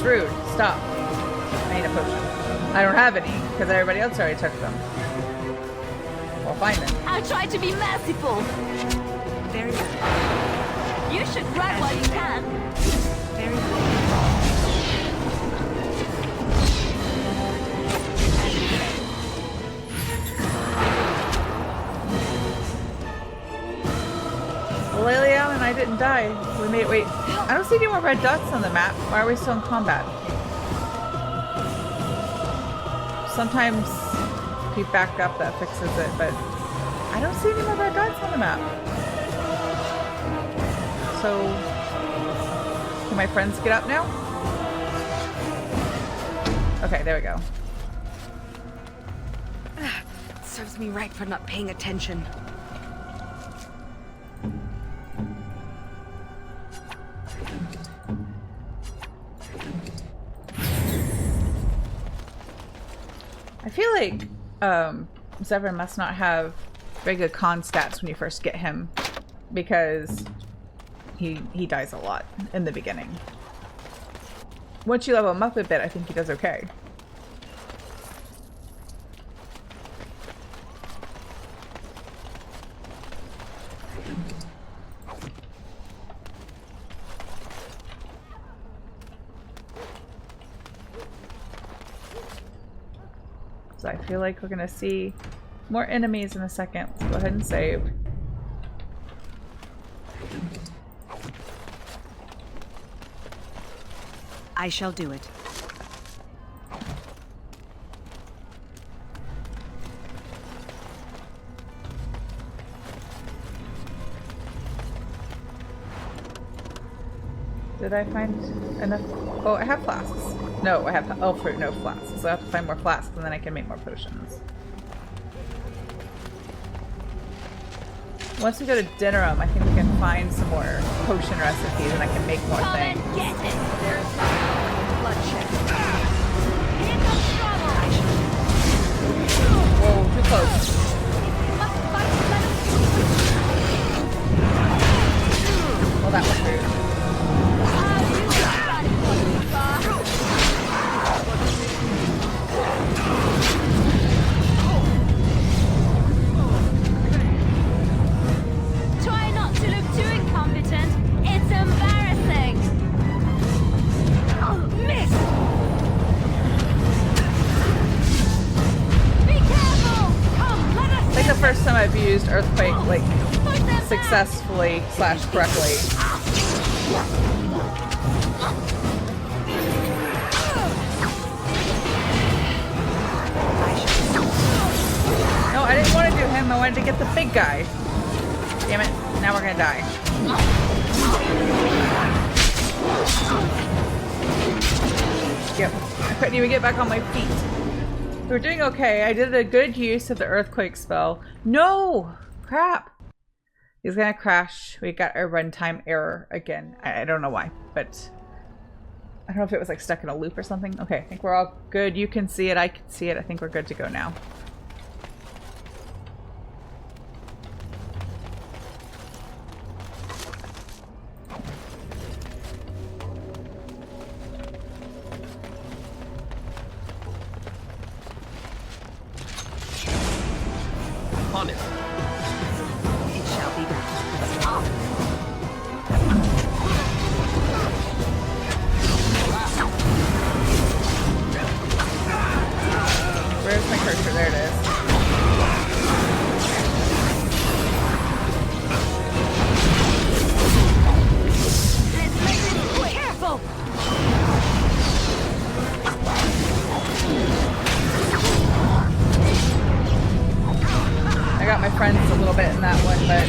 Speaker 1: Rude. Stop. I need a potion. I don't have any, because everybody else already took them. Well, fine then.
Speaker 5: I tried to be merciful. Very good. You should run while you can. Very
Speaker 1: good. Liliana and I didn't die. We made wait. I don't see any more red dots on the map. Why are we still in combat? Sometimes if you back up that fixes it, but I don't see any more red dots on the map. So can my friends get up now? Okay, there we go.
Speaker 3: Serves me right for not paying attention.
Speaker 1: I feel like Zevran must not have very good con stats when you first get him, because he dies a lot in the beginning. Once you level him up a bit, I think he does okay. So I feel like we're gonna see more enemies in a second. Let's go ahead and save.
Speaker 3: I shall do it.
Speaker 1: Did I find enough? Oh, I have flasks. No, I have elf fruit, no flasks. So I have to find more flasks and then I can make more potions. Once we go to Dinnerum, I think we can find some more potion recipes and I can make more things.
Speaker 5: Get it. There's bloodshed.
Speaker 1: Whoa, too close. Well, that was rude.
Speaker 5: Try not to look too incompetent. It's embarrassing. Oh, miss. Be careful. Come, let us.
Speaker 1: Like the first time I've used Earthquake, like, successfully / correctly. No, I didn't want to do him. I wanted to get the big guy. Damn it. Now we're gonna die. Yep. I couldn't even get back on my feet. We're doing okay. I did a good use of the Earthquake spell. No! Crap. He's gonna crash. We got a runtime error again. I don't know why, but I don't know if it was like stuck in a loop or something. Okay, I think we're all good. You can see it. I can see it. I think we're good to go now. that, but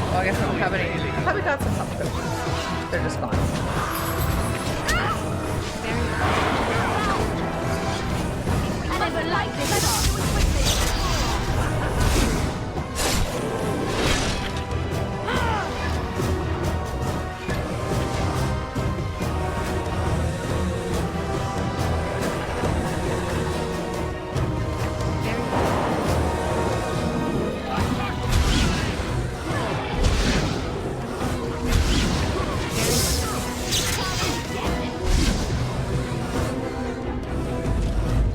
Speaker 1: well, I guess I don't have any. I probably got some health potions. They're just gone.
Speaker 11: I never liked this.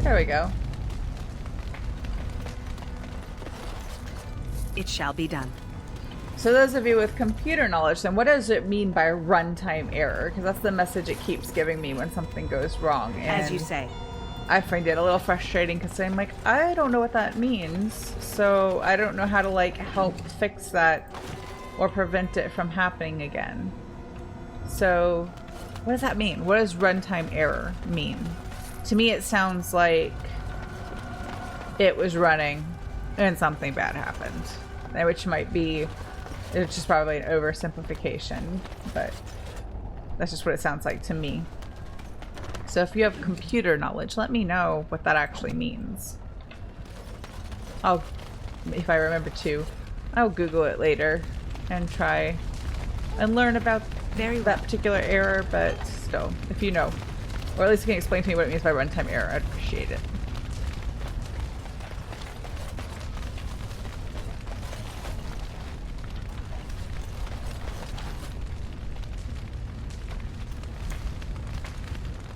Speaker 1: There we go.
Speaker 13: It shall be done.
Speaker 1: So those of you with computer knowledge, then what does it mean by runtime error? Because that's the message it keeps giving me when something goes wrong. And
Speaker 13: as you say.
Speaker 1: I find it a little frustrating because I'm like, I don't know what that means. So I don't know how to like help fix that or prevent it from happening again. So what does that mean? What does runtime error mean? To me it sounds like it was running and something bad happened. Which might be, it's just probably an oversimplification, but that's just what it sounds like to me. So if you have computer knowledge, let me know what that actually means. I'll, if I remember to, I'll Google it later and try and learn about that particular error, but still, if you know, or at least you can explain to me what it means by runtime error, I'd appreciate it.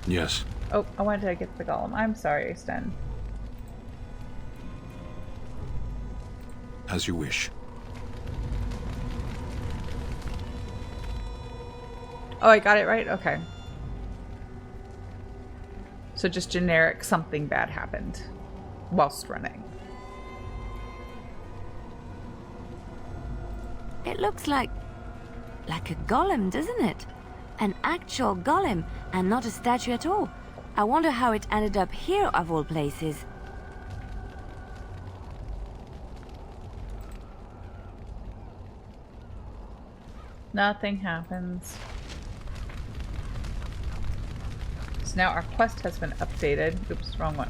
Speaker 6: Yes.
Speaker 1: Oh, I wanted to get the golem. I'm sorry, Sten.
Speaker 6: As you wish.
Speaker 1: Oh, I got it right? Okay. So just generic something bad happened whilst running.
Speaker 5: It looks like a golem, doesn't it? An actual golem, and not a statue at all. I wonder how it ended up here, of all places.
Speaker 1: Nothing happens. So now our quest has been updated. Oops, wrong one.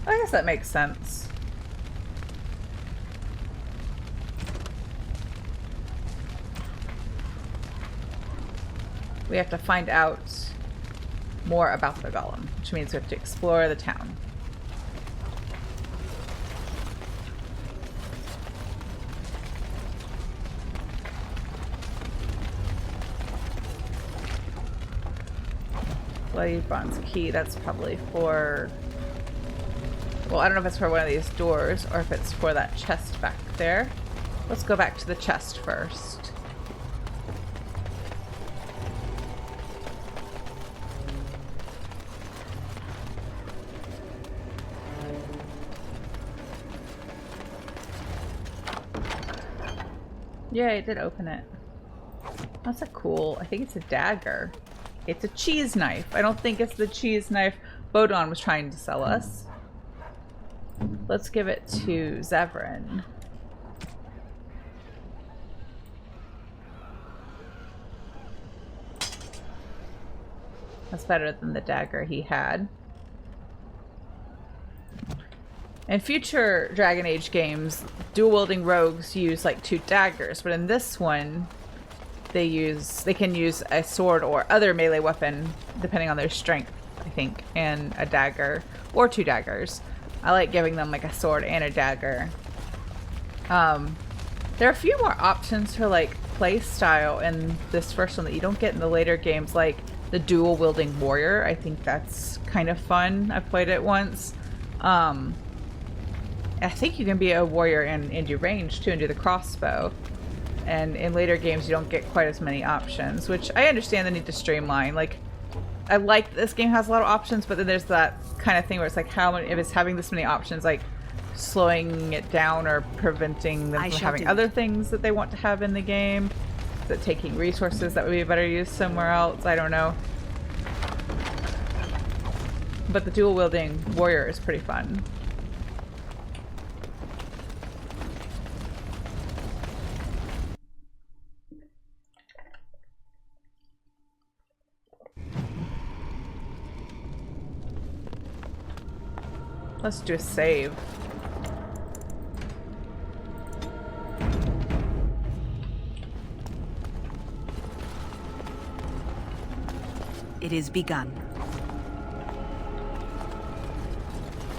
Speaker 1: I guess that makes sense. We have to find out more about the golem, which means we have to explore the town. Bloody bronze key, that's probably for... Well, I don't know if it's for one of these doors or if it's for that chest back there. Let's go back to the chest first. Yeah, it did open it. That's a cool, I think it's a dagger. It's a cheese knife. I don't think it's the cheese knife Bodon was trying to sell us. Let's give it to Zevran. That's better than the dagger he had. In future Dragon Age games, dual-wielding rogues use like 2 daggers, but in this one, they can use a sword or other melee weapon, depending on their strength, I think, and a dagger, or 2 daggers. I like giving them like a sword and a dagger. There are a few more options for like play style in this first one that you don't get in the later games, like the dual-wielding warrior. I think that's kind of fun. I've played it once. I think you can be a warrior and do range too and do the crossbow. And in later games you don't get quite as many options, which I understand the need to streamline. Like, I like this game has a lot of options, but then there's that kind of thing where it's like, how many, if it's having this many options, like slowing it down or preventing them from having other things that they want to have in the game? Is it taking resources that would be better used somewhere else? I don't know. But the dual wielding warrior is pretty fun. Let's do a save.
Speaker 13: It is begun.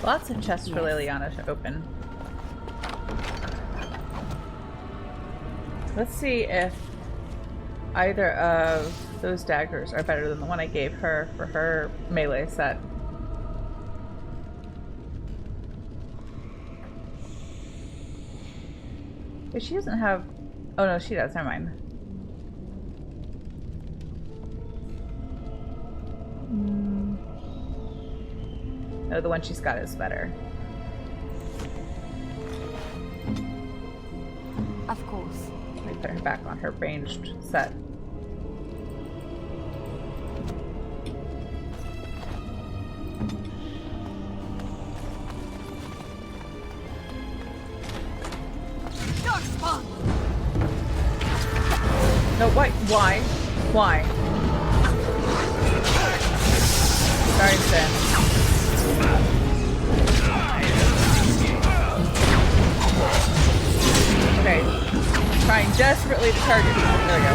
Speaker 1: Lots of chests for Liliana to open. Let's see if either of those daggers are better than the one I gave her for her melee set. But she doesn't have... Oh no, she does. Never mind. No, the one she's got is better.
Speaker 5: Of course.
Speaker 1: Let me put her back on her ranged set. No, why? Why? Sorry, Sin. Okay. Trying desperately to target people. There we go.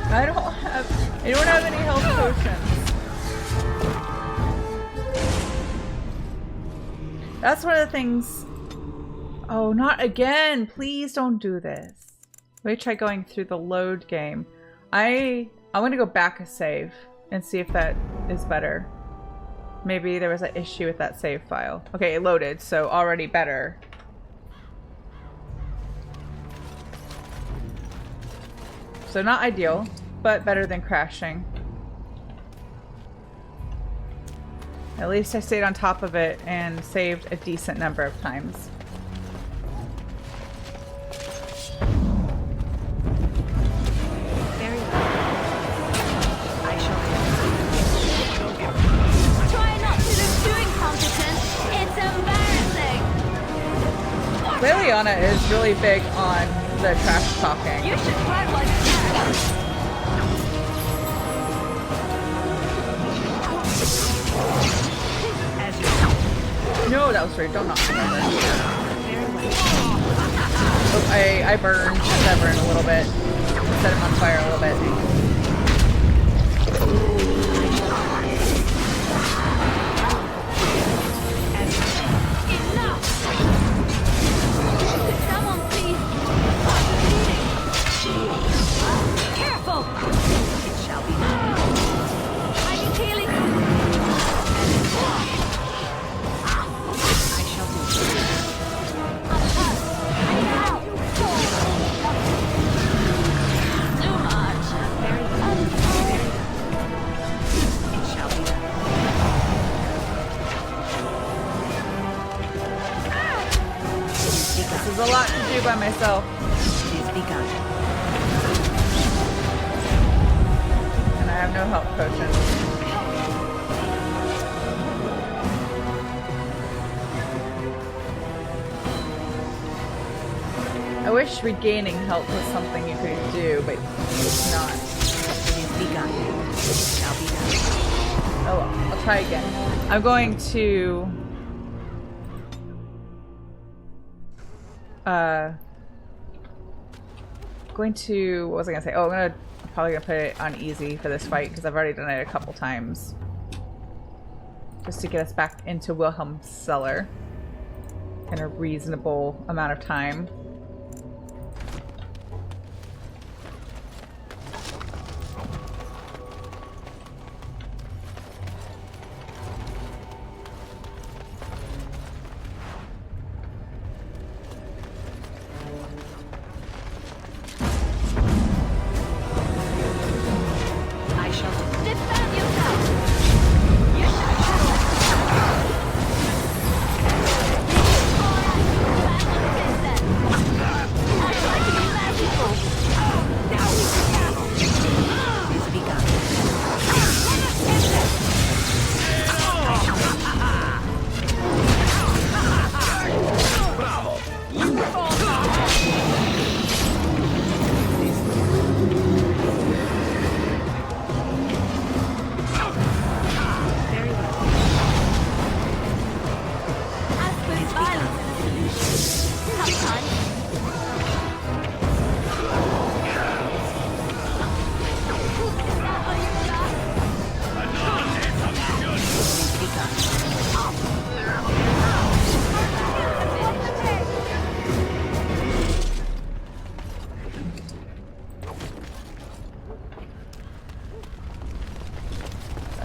Speaker 1: I don't have any health potions. That's one of the things. Oh, not again. Please don't do this. Let me try going through the load game. I'm gonna go back a save and see if that is better. Maybe there was an issue with that save file. Okay, it loaded, so already better. So not ideal, but better than crashing. At least I stayed on top of it and saved a decent number of times.
Speaker 13: Very well. I shall.
Speaker 5: Try not to look too incompetent. It's embarrassing.
Speaker 1: Liliana is really big on the trash talking.
Speaker 5: You should run like that.
Speaker 1: No, that was rude. Don't knock me over. Oh, I burned. I burned a little bit. Set him on fire a little bit.
Speaker 5: Enough! Could someone please stop bleeding? Careful!
Speaker 13: It shall be done.
Speaker 5: I'm healing.
Speaker 1: This is a lot to do by myself.
Speaker 13: It is begun.
Speaker 1: And I have no health potion. I wish regaining health was something you could do, but it's not.
Speaker 13: It is begun. It shall be done.
Speaker 1: Oh well, I'll try again. I'm going to... what was I gonna say? Oh, I'm probably gonna put it on easy for this fight because I've already done it a couple times. Just to get us back into Wilhelm's cellar in a reasonable amount of time.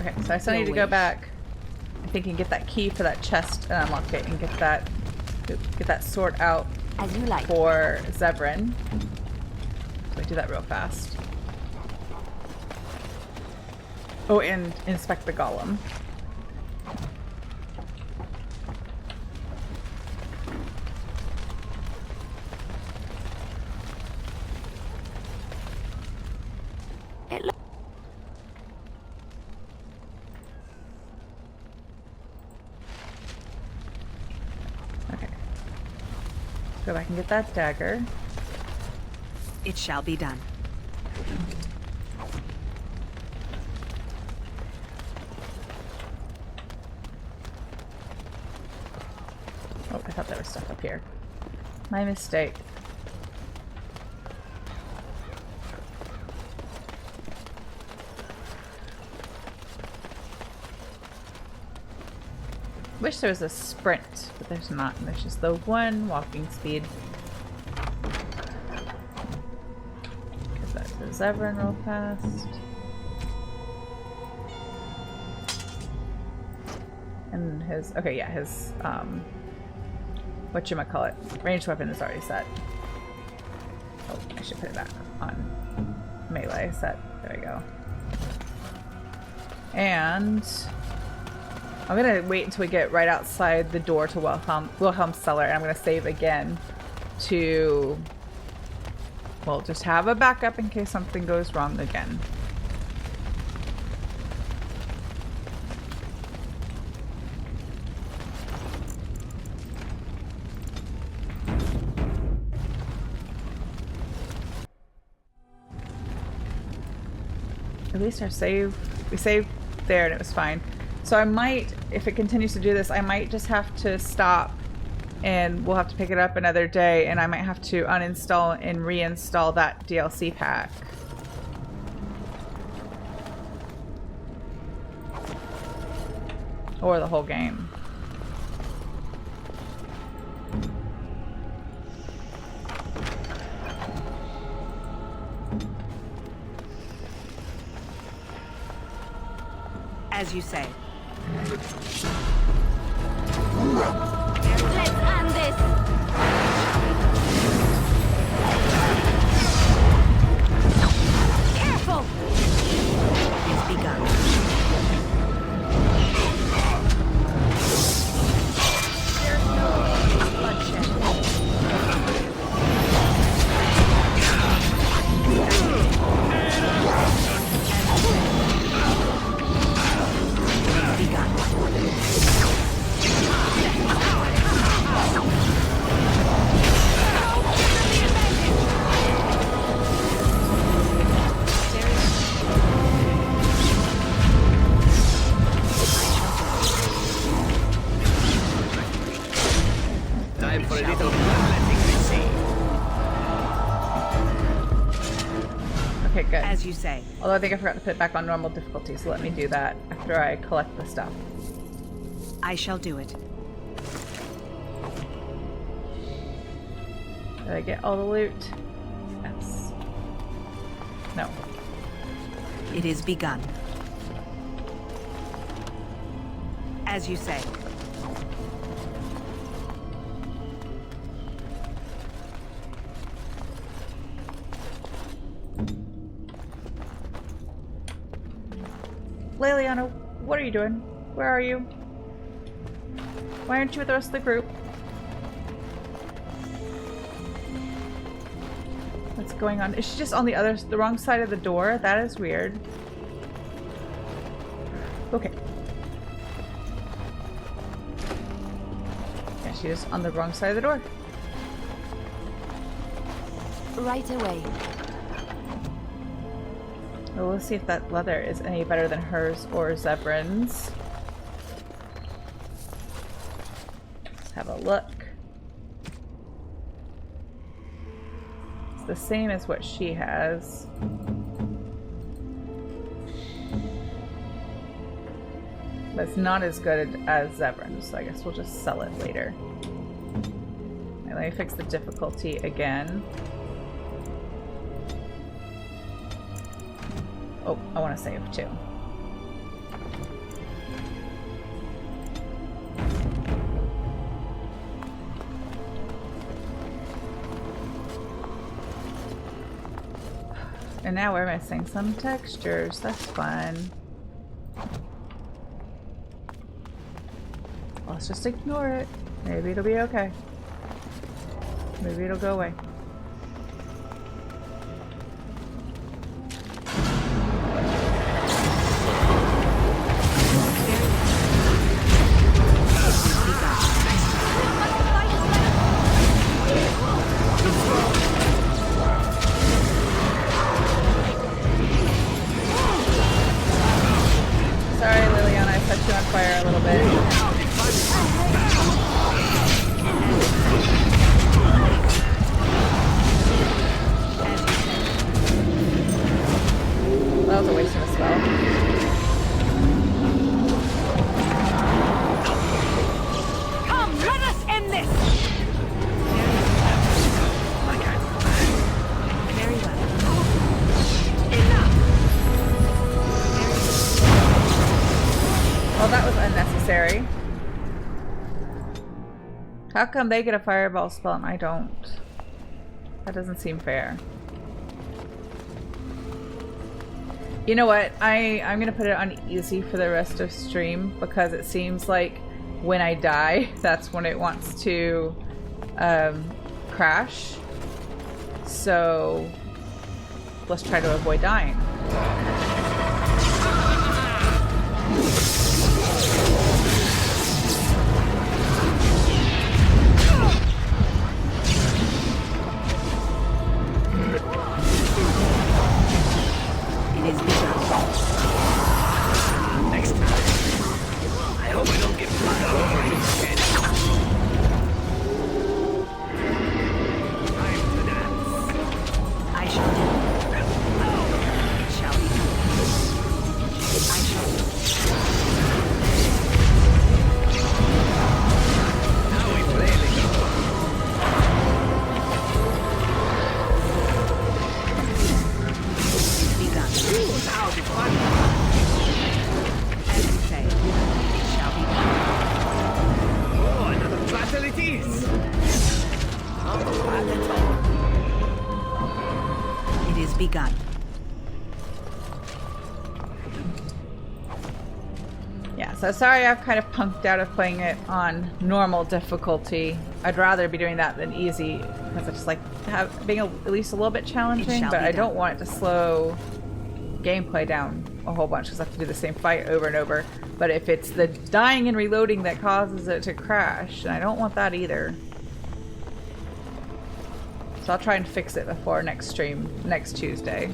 Speaker 1: Okay, so I still need to go back, I think, and get that key for that chest and unlock it and get that sword out
Speaker 5: As you like.
Speaker 1: for Zevran. So I do that real fast. Oh, and inspect the golem. Okay. Go back and get that dagger.
Speaker 13: It shall be done.
Speaker 1: Oh, I thought there was stuff up here. My mistake. Wish there was a sprint, but there's not. There's just the one walking speed. Get that to Zevran real fast. And his, okay, yeah, his, whatchamacallit, ranged weapon is already set. Oh, I should put it back on melee set. There we go. And I'm gonna wait until we get right outside the door to Wilhelm's cellar, and I'm gonna save again to, well, just have a backup in case something goes wrong again. At least our save, we saved there and it was fine. So I might, if it continues to do this, I might just have to stop and we'll have to pick it up another day, and I might have to uninstall and reinstall that DLC pack. Or the whole game.
Speaker 13: As you say.
Speaker 5: Let's end this! Careful!
Speaker 13: It's begun. There's no bloodshed.
Speaker 12: Time for a little bloodletting, we see.
Speaker 1: Okay, good.
Speaker 13: As you say.
Speaker 1: Although I think I forgot to put it back on normal difficulty, so let me do that after I collect the stuff.
Speaker 13: I shall do it.
Speaker 1: Did I get all the loot? Yes. No.
Speaker 13: It is begun. As you say.
Speaker 1: Leliana, what are you doing? Where are you? Why aren't you with the rest of the group? What's going on? Is she just on the wrong side of the door? That is weird. Okay. Yeah, she's just on the wrong side of the door.
Speaker 5: Right away.
Speaker 1: Well, we'll see if that leather is any better than hers or Zevran's. Let's have a look. It's the same as what she has. But it's not as good as Zevran's, so I guess we'll just sell it later. Okay, let me fix the difficulty again. Oh, I want to save too. And now we're missing some textures. That's fun. Let's just ignore it. Maybe it'll be okay. Maybe it'll go away. Sorry, Liliana, I set you on fire a little bit. That was a waste of a spell.
Speaker 11: Come, let us end this!
Speaker 13: Very well.
Speaker 1: Well, that was unnecessary. How come they get a fireball spell and I don't? That doesn't seem fair. You know what? I'm gonna put it on easy for the rest of stream because it seems like when I die, that's when it wants to crash. So let's try to avoid dying.
Speaker 12: Next time. I hope I don't get blood all over his head. Time to dance.
Speaker 13: I shall do it. It shall be done. I shall do it.
Speaker 12: Now we play the game.
Speaker 13: Begun.
Speaker 12: Ooh, now the fun.
Speaker 13: As you say, it shall be done.
Speaker 12: Oh, another battle it is. Not bad at all.
Speaker 13: It is begun.
Speaker 1: Yeah, so sorry I've kind of punked out of playing it on normal difficulty. I'd rather be doing that than easy because I just like being at least a little bit challenging, but I don't want it to slow gameplay down a whole bunch because I have to do the same fight over and over. But if it's the dying and reloading that causes it to crash, and I don't want that either. So I'll try and fix it before next stream, next Tuesday.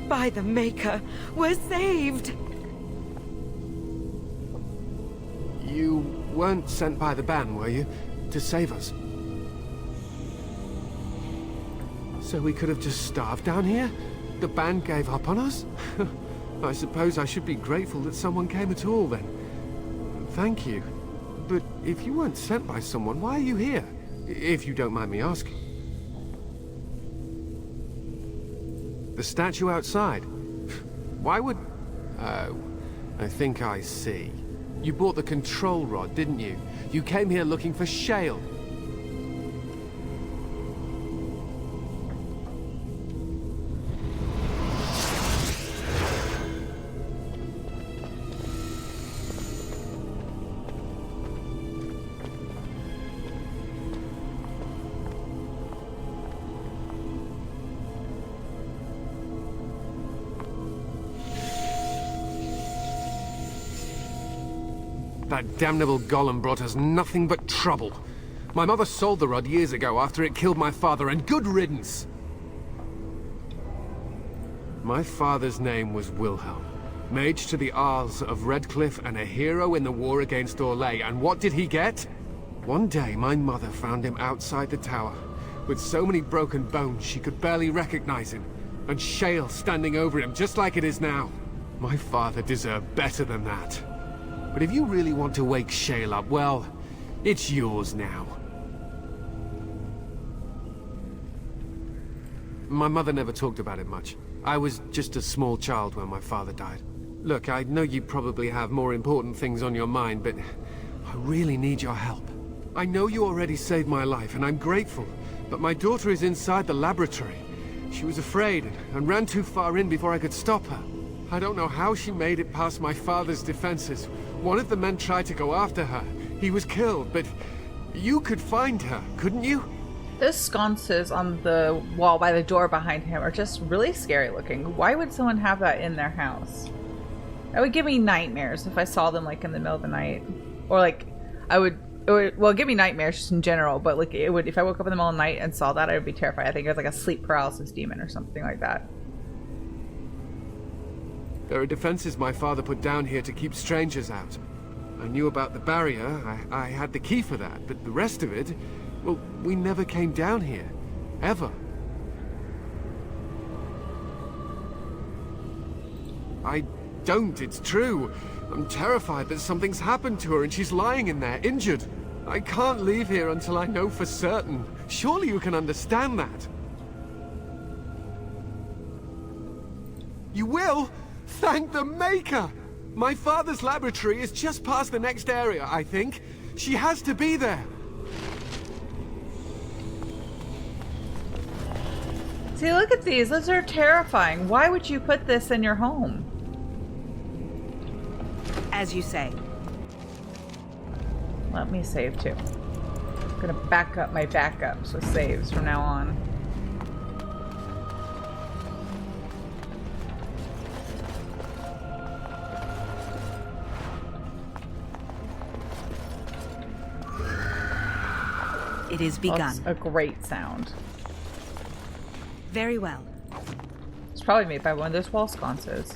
Speaker 3: By the Maker, we're saved!
Speaker 14: You weren't sent by the ban, were you? To save us? So we could have just starved down here? The ban gave up on us? I suppose I should be grateful that someone came at all then. Thank you. But if you weren't sent by someone, why are you here? If you don't mind me asking. The statue outside? Why would... Oh, I think I see. You bought the control rod, didn't you? You came here looking for Shale. That damnable golem brought us nothing but trouble. My mother sold the rod years ago after it killed my father, and good riddance! My father's name was Wilhelm, Mage to the Isles of Redcliffe and a hero in the war against Orlais, and what did he get? One day my mother found him outside the tower, with so many broken bones she could barely recognize him, and Shale standing over him just like it is now. My father deserved better than that. But if you really want to wake Shale up, well, it's yours now. My mother never talked about it much. I was just a small child when my father died. Look, I know you probably have more important things on your mind, but I really need your help. I know you already saved my life, and I'm grateful, but my daughter is inside the laboratory. She was afraid and ran too far in before I could stop her. I don't know how she made it past my father's defenses. One of the men tried to go after her. He was killed, but you could find her, couldn't you?
Speaker 1: Those sconces on the wall by the door behind him are just really scary looking. Why would someone have that in their house? That would give me nightmares if I saw them like in the middle of the night. Or like, it would give me nightmares just in general, but like it would, if I woke up in the middle of the night and saw that, I would be terrified. I think it was like a sleep paralysis demon or something like that.
Speaker 14: There are defenses my father put down here to keep strangers out. I knew about the barrier, I had the key for that, but the rest of it, well, we never came down here. Ever. I don't, it's true. I'm terrified that something's happened to her and she's lying in there, injured. I can't leave here until I know for certain. Surely you can understand that. You will? Thank the Maker! My father's laboratory is just past the next area, I think. She has to be there.
Speaker 1: See, look at these. Those are terrifying. Why would you put this in your home?
Speaker 13: As you say.
Speaker 1: Let me save too. I'm gonna back up my backups with saves from now on.
Speaker 13: It is begun.
Speaker 1: That's a great sound.
Speaker 13: Very well.
Speaker 1: It's probably made by one of those wall sconces.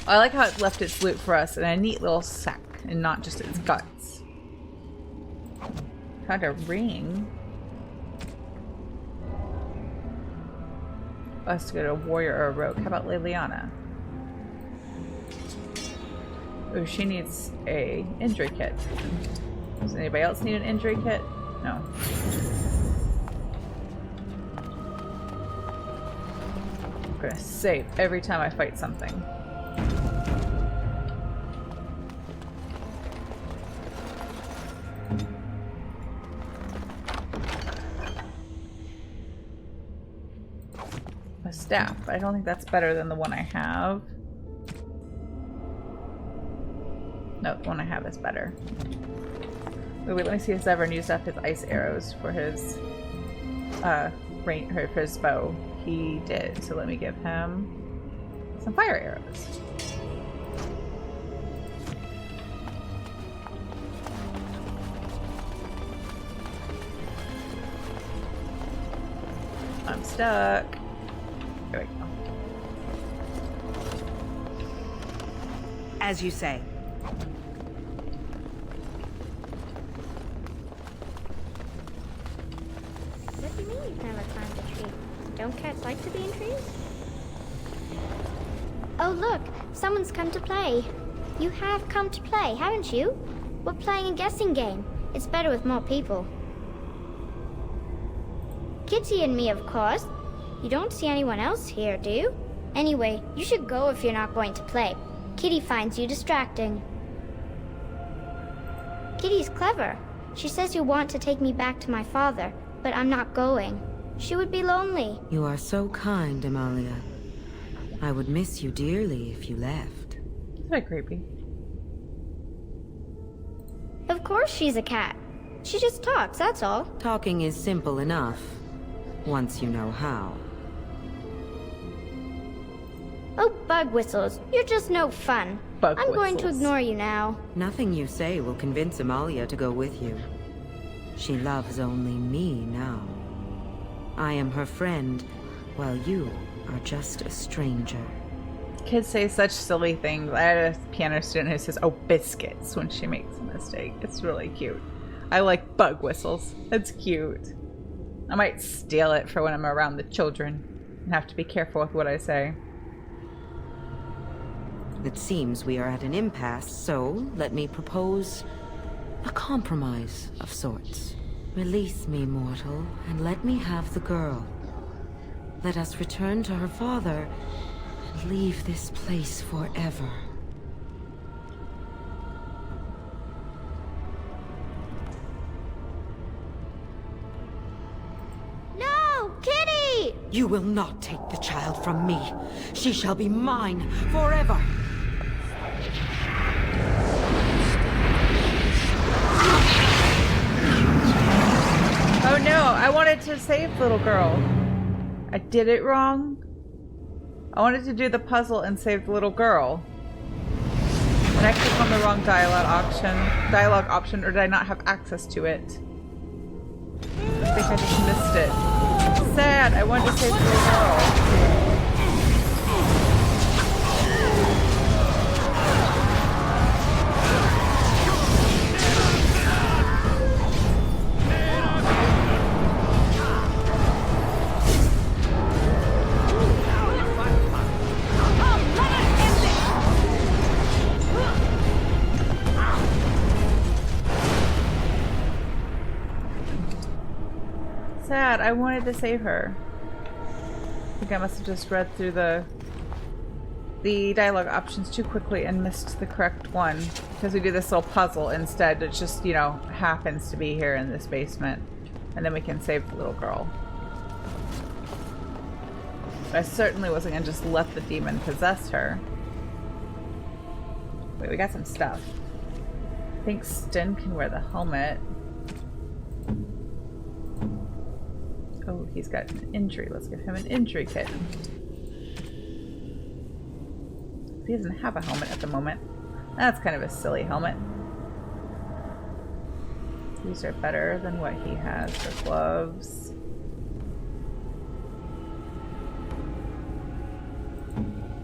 Speaker 1: I like how it left its loot for us in a neat little sack and not just its guts. Found a ring. Us to go to a warrior or a rogue. How about Liliana? Oh, she needs a injury kit. Does anybody else need an injury kit? No. I'm gonna save every time I fight something. A staff, but I don't think that's better than the one I have. No, the one I have is better. Wait, let me see if Severn used up his ice arrows for his range, or for his bow. He did, so let me give him some fire arrows. I'm stuck. There we go.
Speaker 13: As you say.
Speaker 16: What do you mean you've never climbed a tree? Don't cats like to be in trees? Oh look, someone's come to play. You have come to play, haven't you? We're playing a guessing game. It's better with more people. Kitty and me, of course. You don't see anyone else here, do you? Anyway, you should go if you're not going to play. Kitty finds you distracting. Kitty's clever. She says you want to take me back to my father, but I'm not going. She would be lonely.
Speaker 3: You are so kind, Amalia. I would miss you dearly if you left.
Speaker 1: It's very creepy.
Speaker 16: Of course she's a cat. She just talks, that's all.
Speaker 3: Talking is simple enough, once you know how.
Speaker 16: Oh, bug whistles. You're just no fun. I'm going to ignore you now.
Speaker 3: Nothing you say will convince Amalia to go with you. She loves only me now. I am her friend, while you are just a stranger.
Speaker 1: Kids say such silly things. I had a piano student who says, "Oh, biscuits," when she makes a mistake. It's really cute. I like bug whistles. That's cute. I might steal it for when I'm around the children. I have to be careful with what I say.
Speaker 17: It seems we are at an impasse, so let me propose a compromise of sorts. Release me, mortal, and let me have the girl. Let us return to her father and leave this place forever.
Speaker 16: No! Kitty!
Speaker 17: You will not take the child from me. She shall be mine forever.
Speaker 1: Oh no, I wanted to save the little girl. I did it wrong. I wanted to do the puzzle and save the little girl. Did I click on the wrong dialogue option, or did I not have access to it? I think I just missed it. Sad, I wanted to save the little girl. Sad, I wanted to save her. I think I must have just read through the dialogue options too quickly and missed the correct one. Because we do this little puzzle instead. It just, you know, happens to be here in this basement. And then we can save the little girl. But I certainly wasn't going to just let the demon possess her. Wait, we got some stuff. I think Sten can wear the helmet. Oh, he's got an injury. Let's give him an injury kit. He doesn't have a helmet at the moment. That's kind of a silly helmet. These are better than what he has for gloves.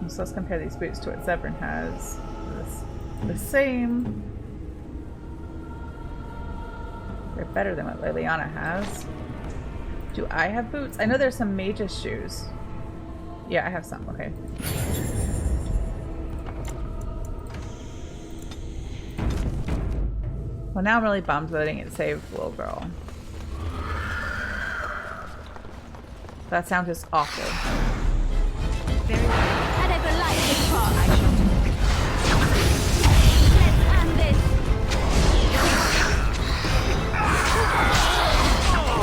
Speaker 1: So let's compare these boots to what Zevran has. The same. They're better than what Liliana has. Do I have boots? I know there's some Mage's shoes. Yeah, I have some. Okay. Well, now I'm really bummed that I didn't get to save the little girl. That sound is awful.
Speaker 11: Very well. I never liked this part. I shall do. Let's end this.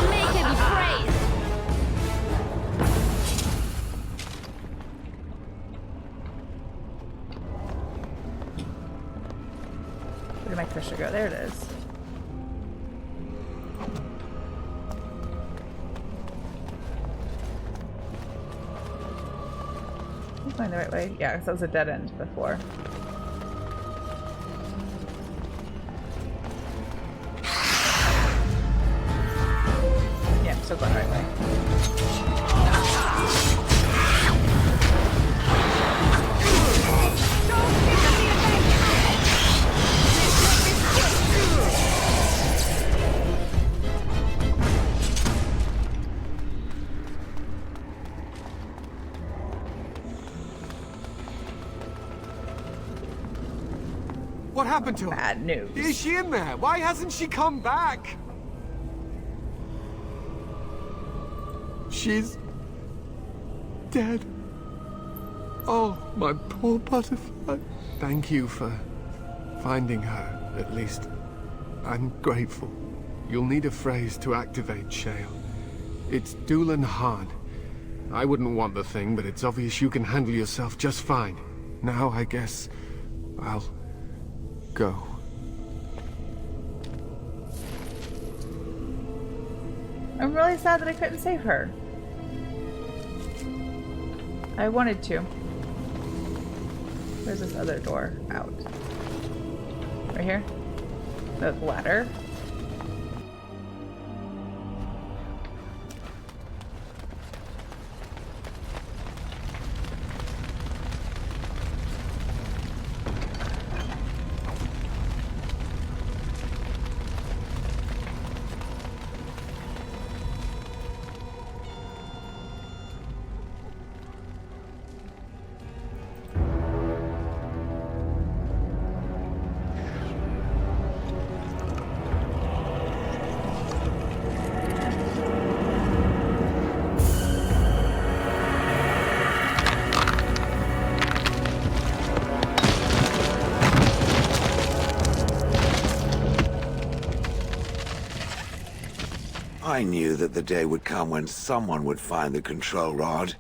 Speaker 11: Make him praise.
Speaker 1: Where did my cursor go? There it is. I'm going the right way. Yeah, because that was a dead end before. Yeah, I'm still going the right way.
Speaker 14: What happened to her?
Speaker 1: Bad news.
Speaker 14: Is she in there? Why hasn't she come back? She's dead. Oh, my poor butterfly. Thank you for finding her, at least. I'm grateful. You'll need a phrase to activate Shale. It's Dulan Han. I wouldn't want the thing, but it's obvious you can handle yourself just fine. Now, I guess I'll go.
Speaker 1: I'm really sad that I couldn't save her. I wanted to. Where's this other door out? Right here? The ladder?
Speaker 4: I knew that the day would come when someone would find the control rod.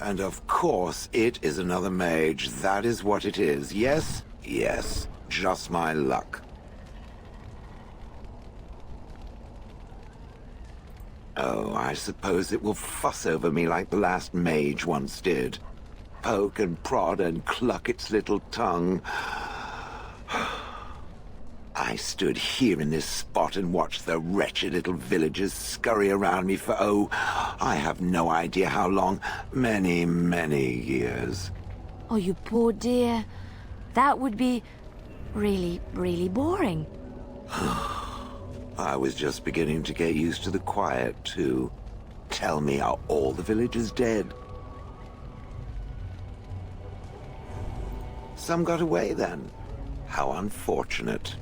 Speaker 4: And of course, it is another mage. That is what it is. Yes, yes. Just my luck. Oh, I suppose it will fuss over me like the last mage once did. Poke and prod and cluck its little tongue. I stood here in this spot and watched the wretched little villagers scurry around me for, oh, I have no idea how long. Many, many years.
Speaker 5: Oh, you poor dear. That would be really, really boring.
Speaker 4: I was just beginning to get used to the quiet, too. Tell me, are all the villagers dead? Some got away, then. How unfortunate.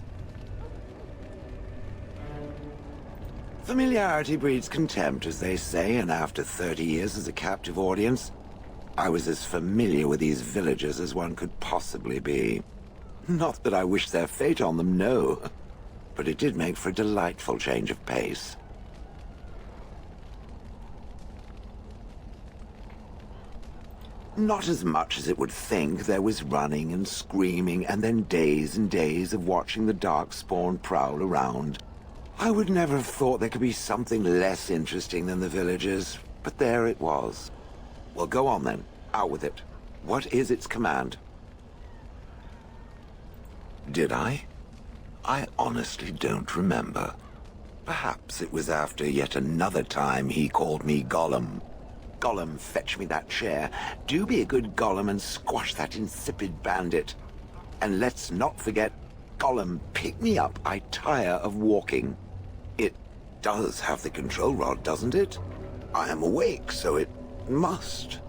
Speaker 4: Familiarity breeds contempt, as they say, and after 30 years as a captive audience, I was as familiar with these villagers as one could possibly be. Not that I wish their fate on them, no. But it did make for a delightful change of pace. Not as much as it would think. There was running and screaming, and then days and days of watching the Darkspawn prowl around. I would never have thought there could be something less interesting than the villagers, but there it was. Well, go on then. Out with it. What is its command? Did I? I honestly don't remember. Perhaps it was after yet another time he called me Gollum. Gollum, fetch me that chair. Do be a good Gollum and squash that insipid bandit. And let's not forget, Gollum, pick me up. I tire of walking. It does have the control rod, doesn't it? I am awake, so it must.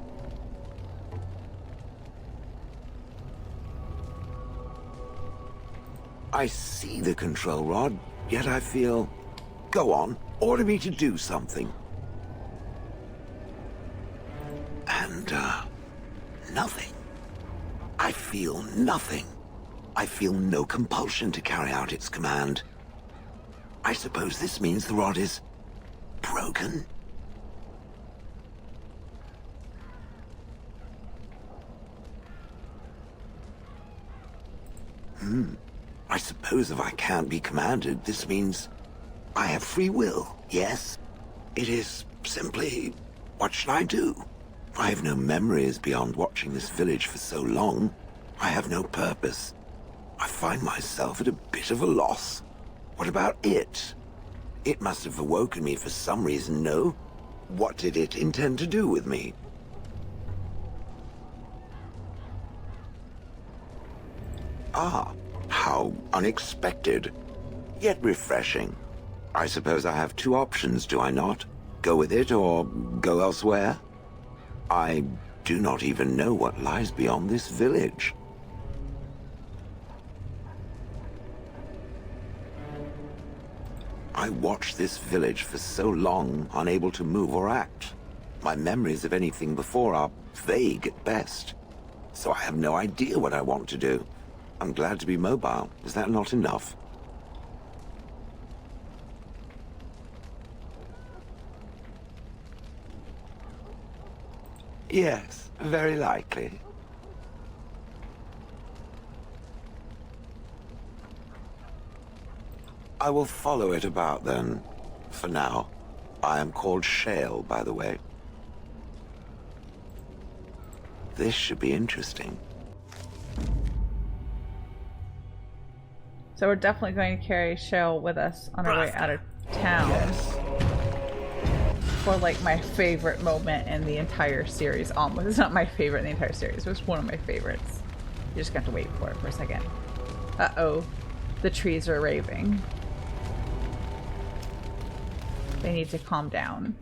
Speaker 4: I see the control rod, yet I feel... Go on, order me to do something. And, nothing. I feel nothing. I feel no compulsion to carry out its command. I suppose this means the rod is... broken? I suppose if I can't be commanded, this means I have free will, yes? It is simply, what should I do? I have no memories beyond watching this village for so long. I have no purpose. I find myself at a bit of a loss. What about it? It must have awoken me for some reason, no? What did it intend to do with me? Ah, how unexpected, yet refreshing. I suppose I have two options, do I not? Go with it or go elsewhere? I do not even know what lies beyond this village. I watched this village for so long, unable to move or act. My memories of anything before are vague at best. So I have no idea what I want to do. I'm glad to be mobile. Is that not enough? Yes, very likely. I will follow it about then. For now. I am called Shale, by the way. This should be interesting.
Speaker 1: So we're definitely going to carry Shale with us on our way out of town.
Speaker 4: Yes.
Speaker 1: For like my favorite moment in the entire series. Almost. It's not my favorite in the entire series. It was one of my favorites. You just got to wait for it for a second. Uh-oh. The trees are raving. They need to calm down.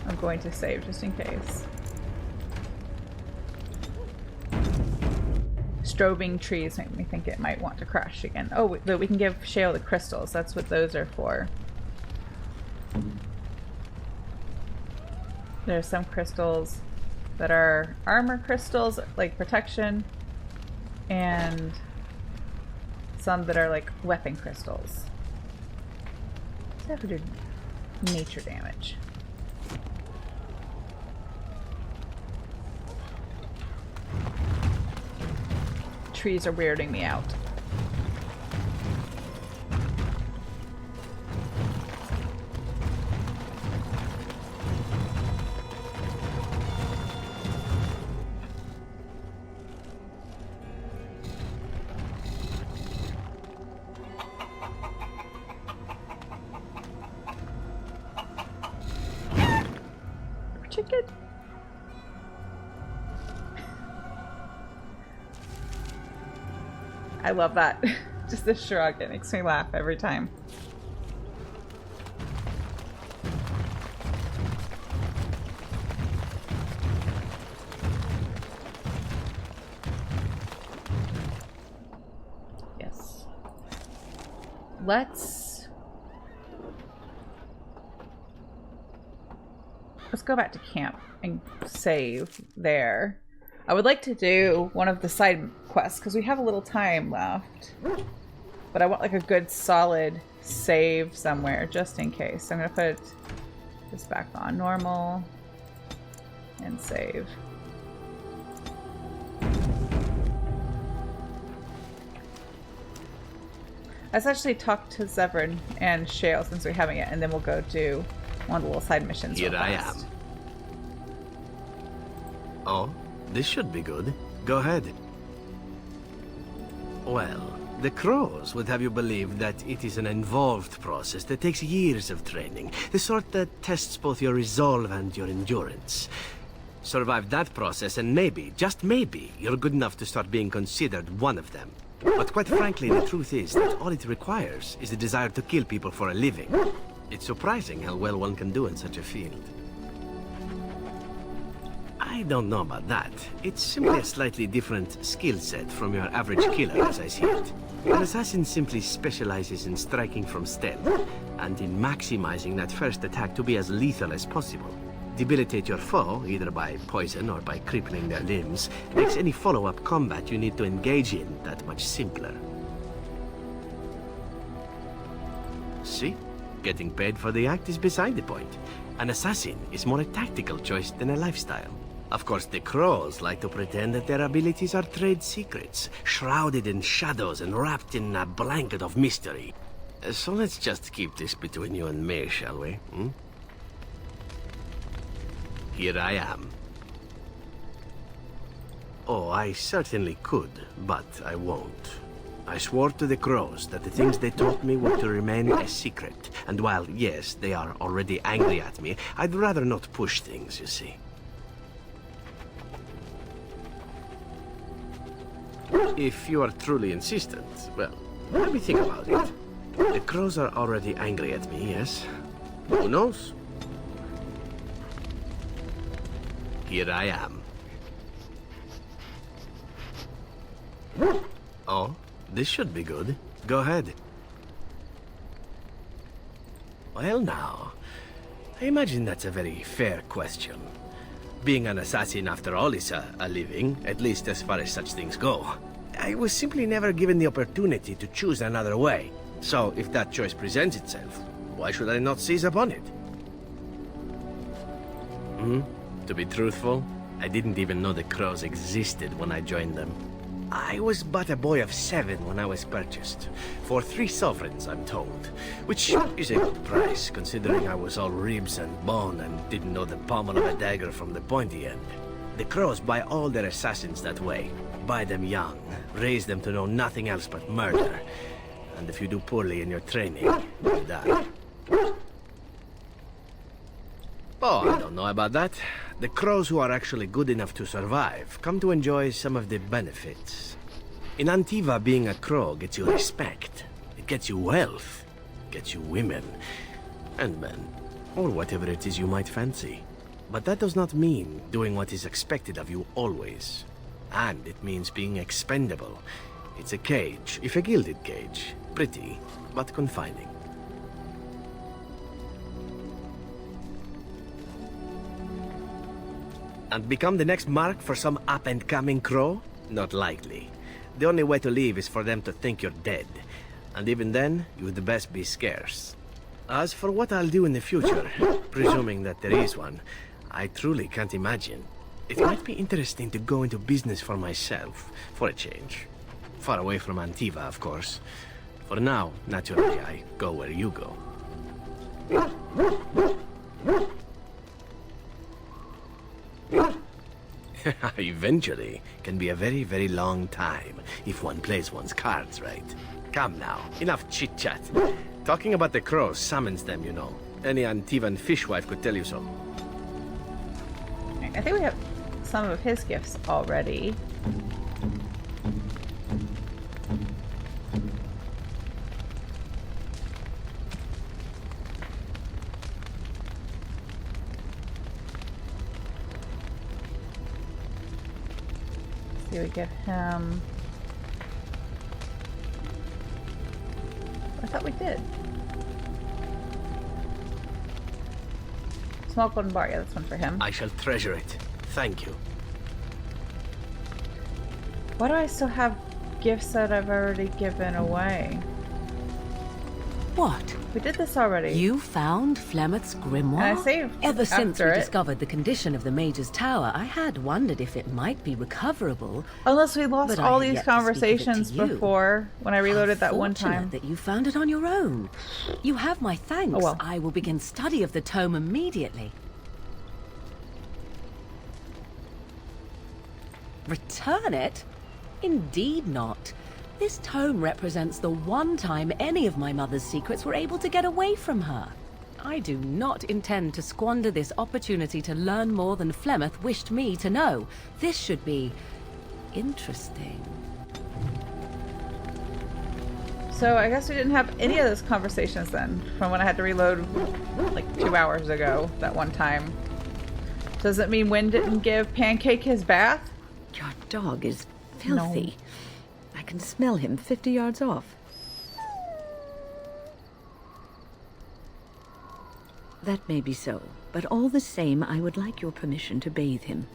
Speaker 1: I'm going to save just in case. Strobing trees make me think it might want to crash again. Oh, we can give Shale the crystals. That's what those are for. There's some crystals that are armor crystals, like protection, and some that are like weapon crystals. So I have to do nature damage. Trees are weirding me out. Chicken. I love that. Just the shrug, it makes me laugh every time. Yes. Let's go back to camp and save there. I would like to do one of the side quests because we have a little time left. But I want like a good solid save somewhere just in case. So I'm gonna put this back on normal and save. Let's actually talk to Zevran and Shale since we haven't yet, and then we'll go do one of the little side missions.
Speaker 12: Here I am. Oh, this should be good. Go ahead. Well, the crows would have you believe that it is an involved process that takes years of training. The sort that tests both your resolve and your endurance. Survive that process and maybe, just maybe, you're good enough to start being considered one of them. But quite frankly, the truth is that all it requires is the desire to kill people for a living. It's surprising how well one can do in such a field. I don't know about that. It's simply a slightly different skill set from your average killer, as I see it. An assassin simply specializes in striking from stealth, and in maximizing that first attack to be as lethal as possible. Debilitate your foe, either by poison or by crippling their limbs, makes any follow-up combat you need to engage in that much simpler. See? Getting paid for the act is beside the point. An assassin is more a tactical choice than a lifestyle. Of course, the crows like to pretend that their abilities are trade secrets, shrouded in shadows and wrapped in a blanket of mystery. So let's just keep this between you and me, shall we? Hmm? Here I am. Oh, I certainly could, but I won't. I swore to the crows that the things they taught me were to remain a secret. And while, yes, they are already angry at me, I'd rather not push things, you see. If you are truly insistent, well, let me think about it. The crows are already angry at me, yes? Who knows? Here I am. Oh, this should be good. Go ahead. Well now, I imagine that's a very fair question. Being an assassin, after all, is a living, at least as far as such things go. I was simply never given the opportunity to choose another way. So, if that choice presents itself, why should I not seize upon it? To be truthful, I didn't even know the crows existed when I joined them. I was but a boy of 7 when I was purchased. For 3 sovereigns, I'm told. Which is a good price, considering I was all ribs and bone and didn't know the pommel of a dagger from the pointy end. The crows buy all their assassins that way. Buy them young, raise them to know nothing else but murder. And if you do poorly in your training, you die. Oh, I don't know about that. The crows who are actually good enough to survive come to enjoy some of the benefits. In Antiva, being a crow gets you respect. It gets you wealth. It gets you women. And men. Or whatever it is you might fancy. But that does not mean doing what is expected of you always. And it means being expendable. It's a cage, if a gilded cage. Pretty, but confining. And become the next mark for some up-and-coming crow? Not likely. The only way to leave is for them to think you're dead. And even then, you'd best be scarce. As for what I'll do in the future, presuming that there is one, I truly can't imagine. It might be interesting to go into business for myself, for a change. Far away from Antiva, of course. For now, naturally, I go where you go. Eventually can be a very, very long time if one plays one's cards right. Come now, enough chit-chat. Talking about the crows summons them, you know. Any Antivan fishwife could tell you so.
Speaker 1: I think we have some of his gifts already. See, we give him... I thought we did. Small golden bar, yeah, that's one for him.
Speaker 12: I shall treasure it. Thank you.
Speaker 1: Why do I still have gifts that I've already given away?
Speaker 7: What?
Speaker 1: We did this already.
Speaker 7: You found Flemeth's grimoire?
Speaker 1: And I saved
Speaker 7: Ever since we
Speaker 1: after it.
Speaker 7: discovered the condition of the Mage's tower, I had wondered if it might be recoverable.
Speaker 1: Unless we lost
Speaker 7: but I
Speaker 1: all
Speaker 7: had
Speaker 1: these
Speaker 7: yet to speak of it
Speaker 1: conversations
Speaker 7: to you.
Speaker 1: before when I reloaded that one
Speaker 7: Fortunate
Speaker 1: time.
Speaker 7: that you found it on your own. You have my thanks.
Speaker 1: Oh, well.
Speaker 7: I will begin study of the tome immediately. Return it? Indeed not. This tome represents the one time any of my mother's secrets were able to get away from her. I do not intend to squander this opportunity to learn more than Flemeth wished me to know. This should be interesting.
Speaker 1: So I guess we didn't have any of those conversations then, from when I had to reload like 2 hours ago, that one time. Does it mean Wynn didn't give Pancake his bath?
Speaker 3: Your dog is filthy. I can smell him 50 yards off. That may be so, but all the same, I would like your permission to bathe him.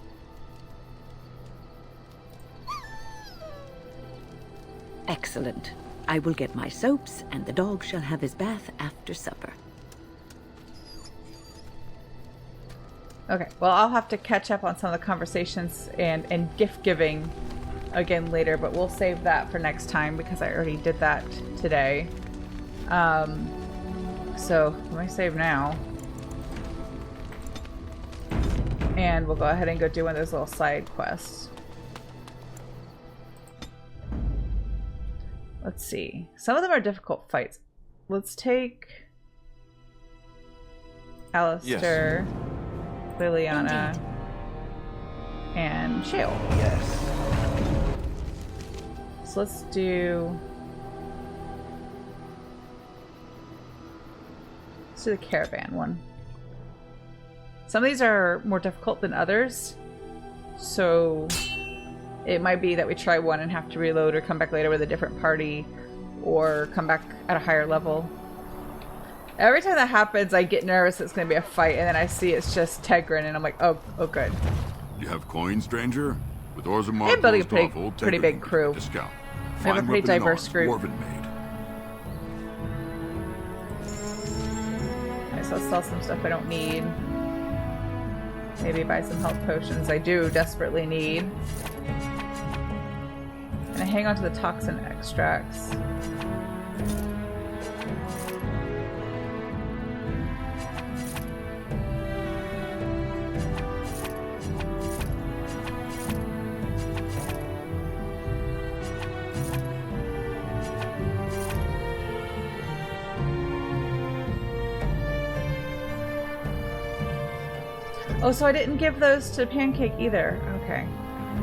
Speaker 3: Excellent. I will get my soaps, and the dog shall have his bath after supper.
Speaker 1: Okay, well I'll have to catch up on some of the conversations and gift giving again later, but we'll save that for next time because I already did that today. So let me save now. And we'll go ahead and go do one of those little side quests. Let's see. Some of them are difficult fights. Let's take Alistair, Liliana, and Shale.
Speaker 4: Yes.
Speaker 1: So let's do the caravan one. Some of these are more difficult than others, so it might be that we try one and have to reload or come back later with a different party or come back at a higher level. Every time that happens, I get nervous it's going to be a fight, and then I see it's just Tegrin, and I'm like, oh good.
Speaker 18: You have coins, stranger? With Orzammar,
Speaker 1: They're building a pretty big crew.
Speaker 18: Discount.
Speaker 1: We have a pretty diverse group.
Speaker 18: Dwarven maid.
Speaker 1: Alright, so let's sell some stuff I don't need. Maybe buy some health potions I do desperately need. And I hang on to the toxin extracts. Oh, so I didn't give those to Pancake either. Okay.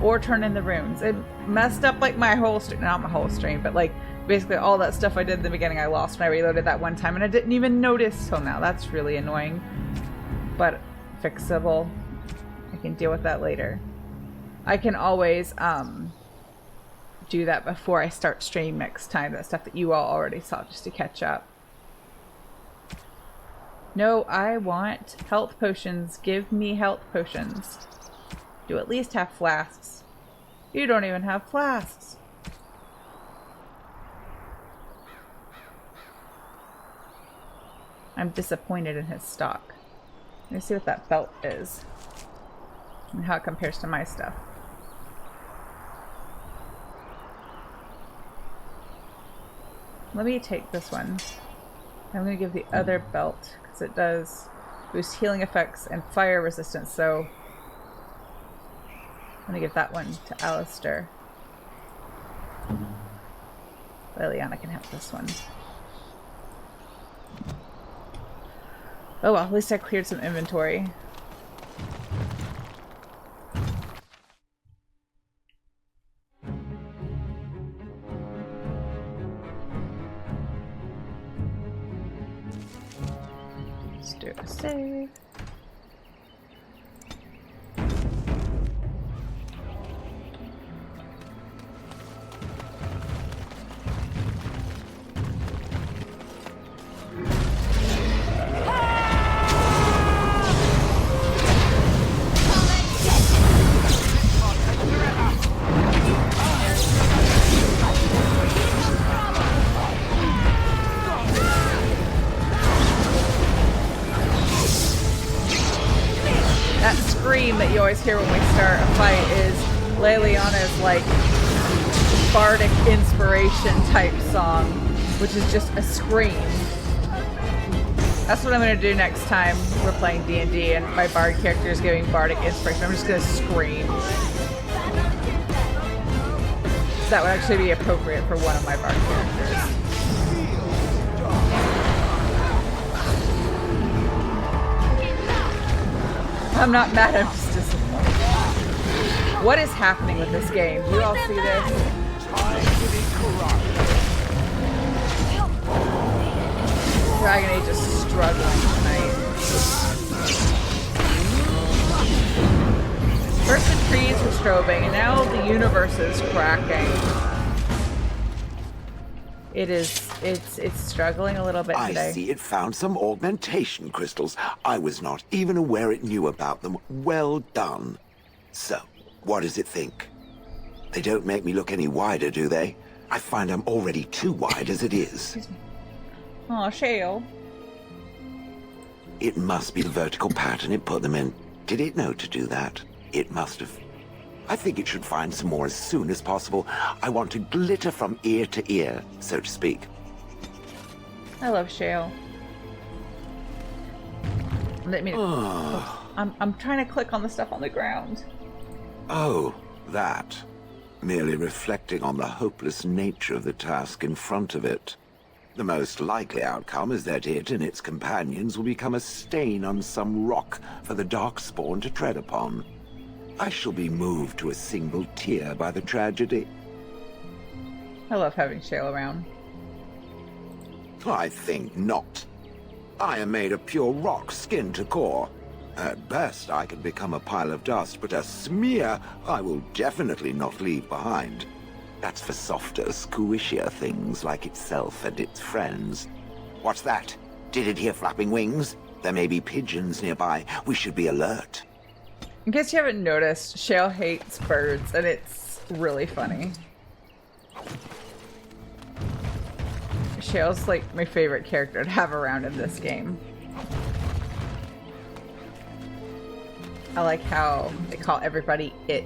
Speaker 1: Or turn in the runes. It messed up like my whole stream. Not my whole stream, but like basically all that stuff I did in the beginning I lost when I reloaded that one time and I didn't even notice till now. That's really annoying. But fixable. I can deal with that later. I can always do that before I start stream next time. That stuff that you all already saw just to catch up. No, I want health potions. Give me health potions. Do at least have flasks. You don't even have flasks. I'm disappointed in his stock. Let me see what that belt is and how it compares to my stuff. Let me take this one. I'm going to give the other belt because it does boost healing effects and fire resistance, so I'm going to give that one to Alistair. Liliana can have this one. Oh well, at least I cleared some inventory. Let's do a save. That you always hear when we start a fight is Liliana's like bardic inspiration type song, which is just a scream. That's what I'm going to do next time we're playing D&D and my bard character is giving bardic inspiration. I'm just going to scream. That would actually be appropriate for one of my bard characters. I'm not mad, I'm just disappointed. What is happening with this game? Do you all see this? Dragon Age is struggling tonight. First the trees were strobing, and now the universe is cracking. It's struggling a little bit today.
Speaker 4: I see it found some augmentation crystals. I was not even aware it knew about them. Well done. So, what does it think? They don't make me look any wider, do they? I find I'm already too wide as it is.
Speaker 1: Oh, Shale.
Speaker 4: It must be the vertical pattern it put them in. Did it know to do that? It must have. I think it should find some more as soon as possible. I want to glitter from ear to ear, so to speak.
Speaker 1: I love Shale. Let me. I'm trying to click on the stuff on the ground.
Speaker 4: Oh, that. Merely reflecting on the hopeless nature of the task in front of it. The most likely outcome is that it and its companions will become a stain on some rock for the Darkspawn to tread upon. I shall be moved to a single tear by the tragedy.
Speaker 1: I love having Shale around.
Speaker 4: I think not. I am made of pure rock, skin to core. At best, I can become a pile of dust, but a smear I will definitely not leave behind. That's for softer, squishier things like itself and its friends. What's that? Did it hear flapping wings? There may be pigeons nearby. We should be alert.
Speaker 1: In case you haven't noticed, Shale hates birds, and it's really funny. Shale's like my favorite character to have around in this game. I like how they call everybody it.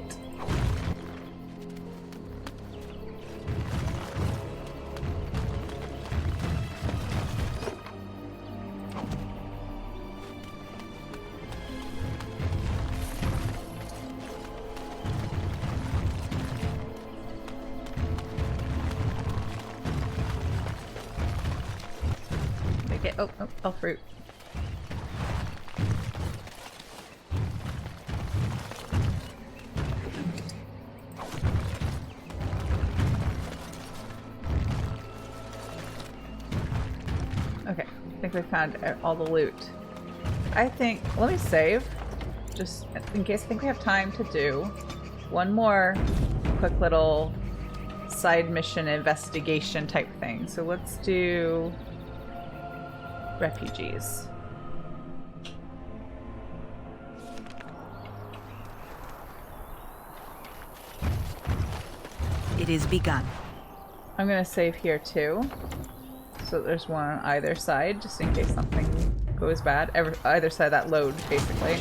Speaker 1: Oh, fruit. Okay, I think we found all the loot. I think, let me save, just in case I think we have time to do one more quick little side mission investigation type thing. So let's do refugees.
Speaker 13: It is begun.
Speaker 1: I'm gonna save here too. So there's one on either side, just in case something goes bad. Either side of that load, basically.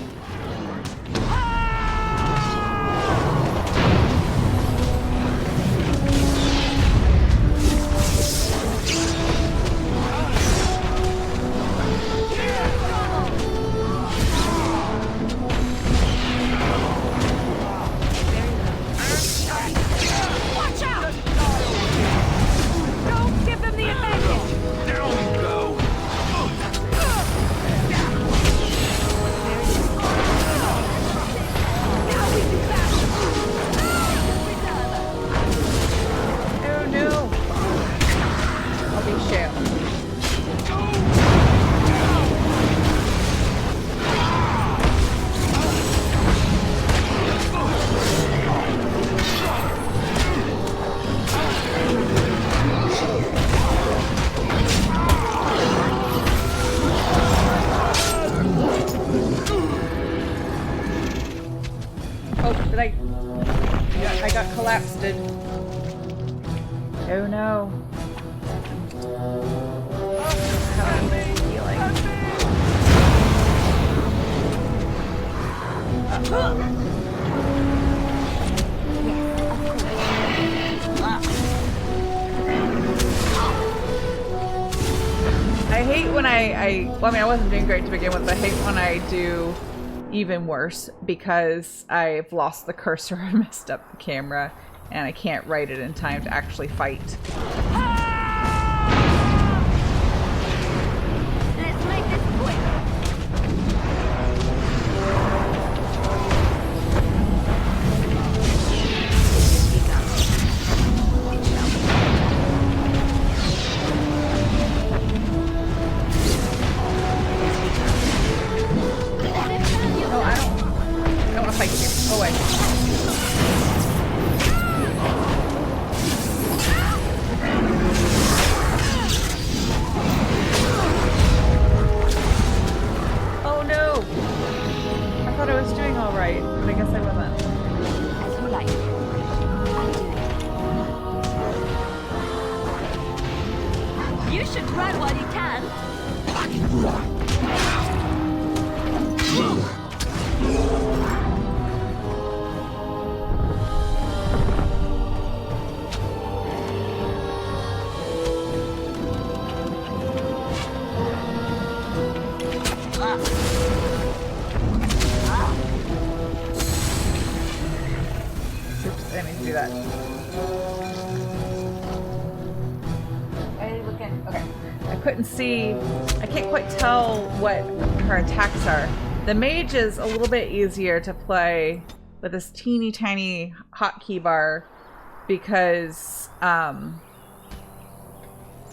Speaker 1: I got collapsed. Oh no. Healing. I hate when well, I mean, I wasn't doing great to begin with, but I hate when I do even worse because I've lost the cursor, I messed up the camera, and I can't write it in time to actually fight.
Speaker 5: Let's make this quick.
Speaker 1: Fight you. Oh wait. Oh no! I thought I was doing all right, but I guess I wasn't.
Speaker 5: As you like. You should run while you can.
Speaker 1: Oops, I need to do that. Okay. I couldn't see, I can't quite tell what her attacks are. The Mage is a little bit easier to play with this teeny tiny hotkey bar because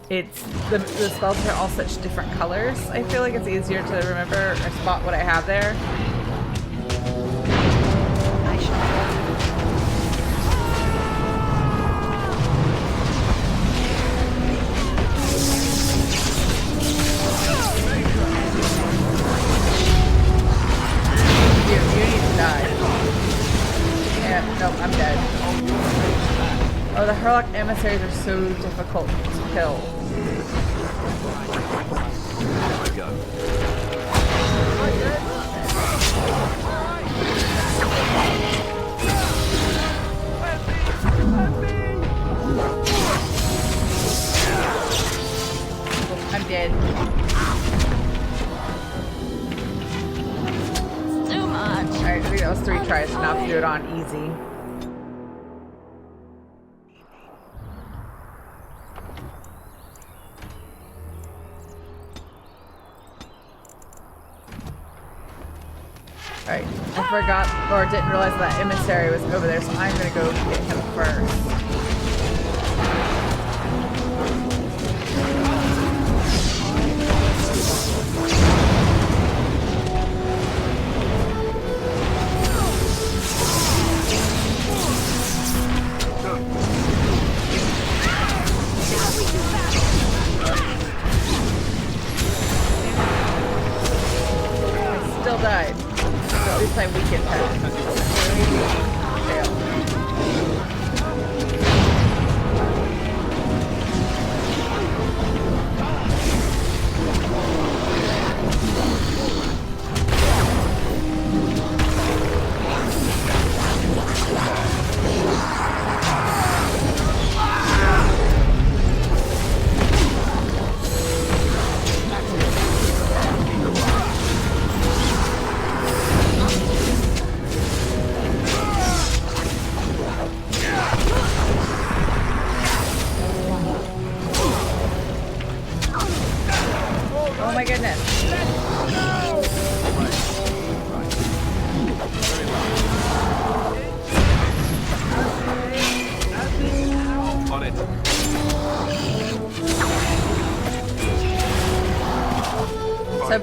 Speaker 1: it's the spells are all such different colors. I feel like it's easier to remember or spot what I have there. You need to die. Yeah, nope, I'm dead. Oh, the Hurlock emissaries are so difficult to kill.
Speaker 2: There we go.
Speaker 1: I'm dead.
Speaker 5: It's too much.
Speaker 1: Alright, I think that was 3 tries, so now I have to do it on easy. Alright, I forgot or didn't realize that emissary was over there, so I'm gonna go get him first. Still died. So at least I weakened her. Fail.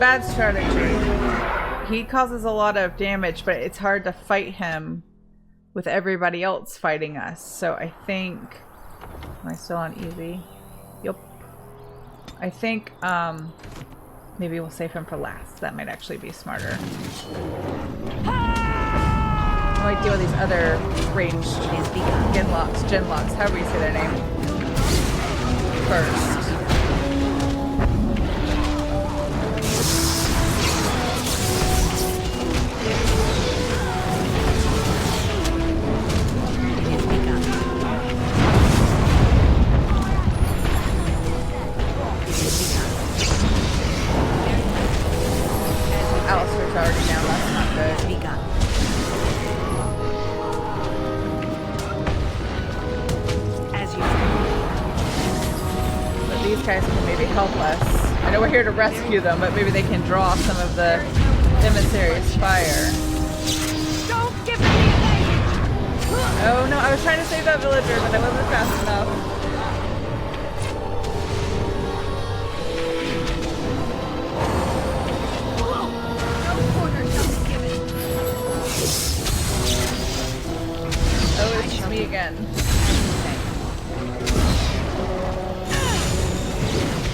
Speaker 1: bad strategy. He causes a lot of damage, but it's hard to fight him with everybody else fighting us. So I think... Am I still on easy? Yep. I think maybe we'll save him for last. That might actually be smarter. I might deal with these other ranged genlocks, however you say their name. First. Alistair's already down, that's not good. But these guys can maybe help us. I know we're here to rescue them, but maybe they can draw some of the emissary's fire.
Speaker 11: Don't give me the advantage!
Speaker 1: Oh no, I was trying to save that villager, but I wasn't fast enough. Oh, it's me again.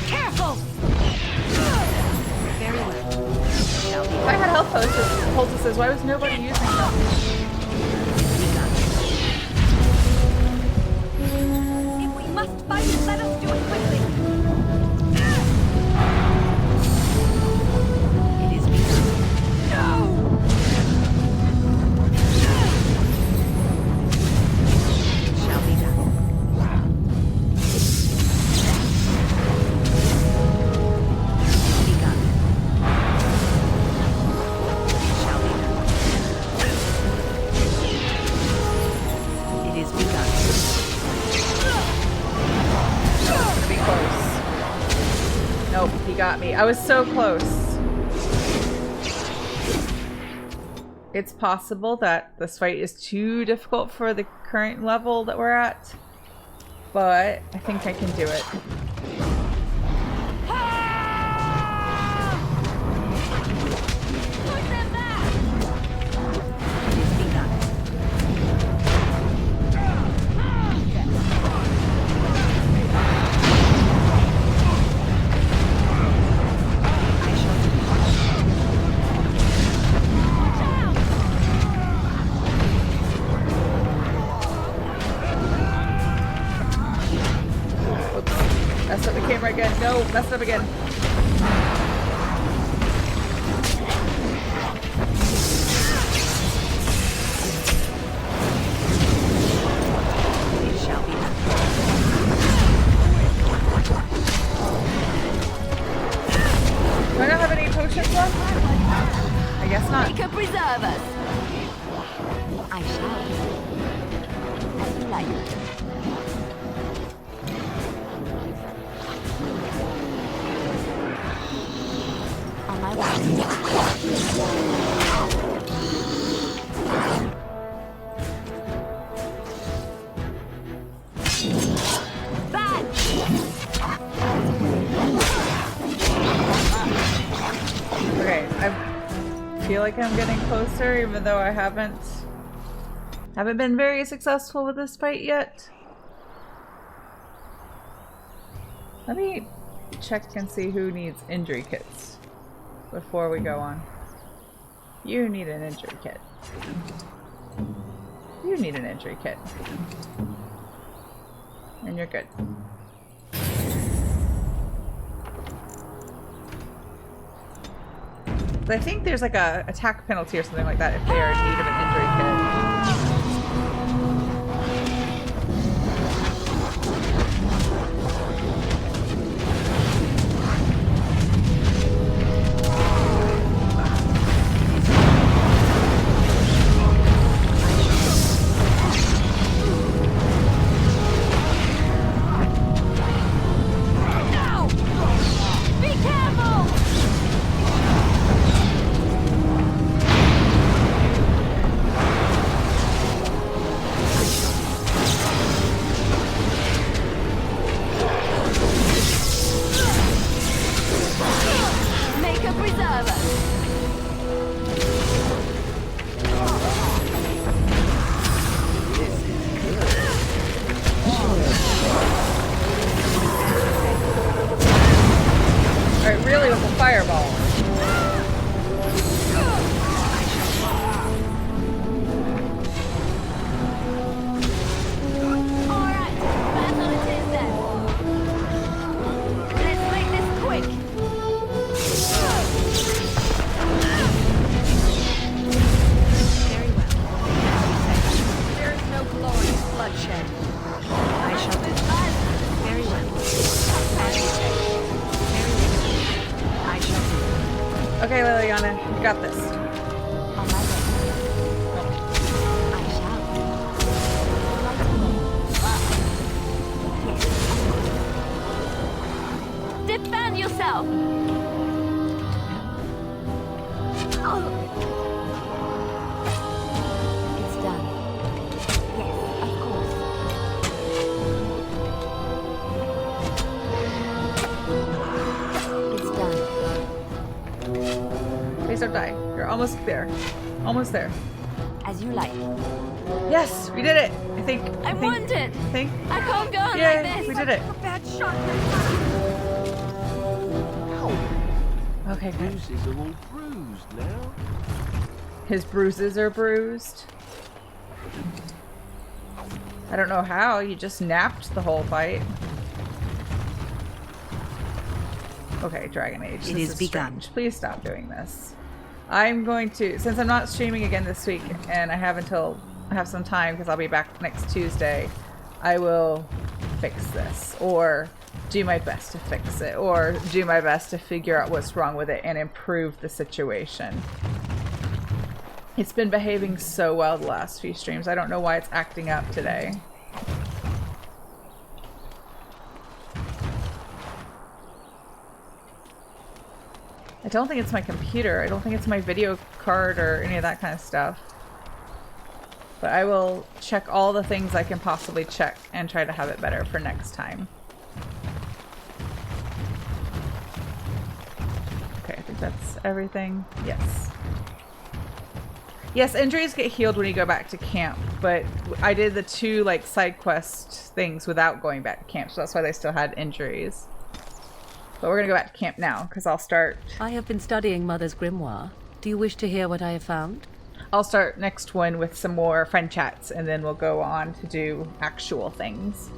Speaker 11: Careful!
Speaker 1: Very well. If I had health poultices, why was nobody using them?
Speaker 11: If we must fight it, let us do it quickly.
Speaker 17: It is begun.
Speaker 11: No!
Speaker 17: It shall be done. Begun. It shall be done. It is begun.
Speaker 1: To be close. Nope, he got me. I was so close. It's possible that this fight is too difficult for the current level that we're at, but I think I can do it.
Speaker 17: It is begun. I shall do it.
Speaker 1: Oops. Messed up the camera again. No, messed up again.
Speaker 17: It shall be done.
Speaker 1: Do I not have any potions left? I guess not.
Speaker 5: He could preserve us. I shall. As you like. On my way. Bad.
Speaker 1: Okay, I feel like I'm getting closer, even though I haven't been very successful with this fight yet. Let me check and see who needs injury kits before we go on. You need an injury kit. You need an injury kit. And you're good. I think there's like a attack penalty or something like that if they are in need of an injury kit.
Speaker 11: No! Be careful!
Speaker 1: You got this.
Speaker 5: On my way. I shall. Right away. Yes. Defend yourself! It's done. Yes, of course. It's done.
Speaker 1: Please don't die. You're almost there. Almost there.
Speaker 5: As you like.
Speaker 1: Yes, we did it. I think.
Speaker 5: I'm wounded.
Speaker 1: I think.
Speaker 5: I can't go on
Speaker 1: Yeah,
Speaker 5: like this.
Speaker 1: we did it.
Speaker 5: A bad shot.
Speaker 1: Okay, good.
Speaker 8: Bruises are all bruised now.
Speaker 1: His bruises are bruised. I don't know how. You just napped the whole fight. Okay, Dragon Age.
Speaker 13: It
Speaker 1: This
Speaker 13: is begun.
Speaker 1: strange. Please stop doing this. I'm going to, since I'm not streaming again this week, and I have some time because I'll be back next Tuesday, I will fix this, or do my best to fix it, or do my best to figure out what's wrong with it and improve the situation. It's been behaving so well the last few streams. I don't know why it's acting up today. I don't think it's my computer. I don't think it's my video card or any of that kind of stuff. But I will check all the things I can possibly check and try to have it better for next time. Okay, I think that's everything. Yes. Yes, injuries get healed when you go back to camp, but I did the 2 like side quest things without going back to camp, so that's why they still had injuries. But we're gonna go back to camp now, because I'll start...
Speaker 7: I have been studying Mother's grimoire. Do you wish to hear what I have found?
Speaker 1: I'll start next one with some more friend chats, and then we'll go on to do actual things.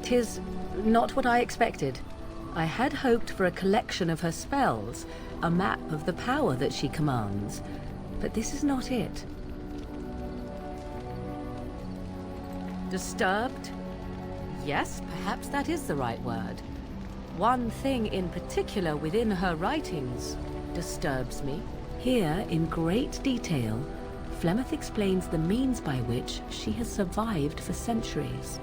Speaker 7: 'Tis not what I expected. I had hoped for a collection of her spells, a map of the power that she commands, but this is not it. Disturbed? Yes, perhaps that is the right word. One thing in particular within her writings disturbs me. Here, in great detail, Flemeth explains the means by which she has survived for centuries.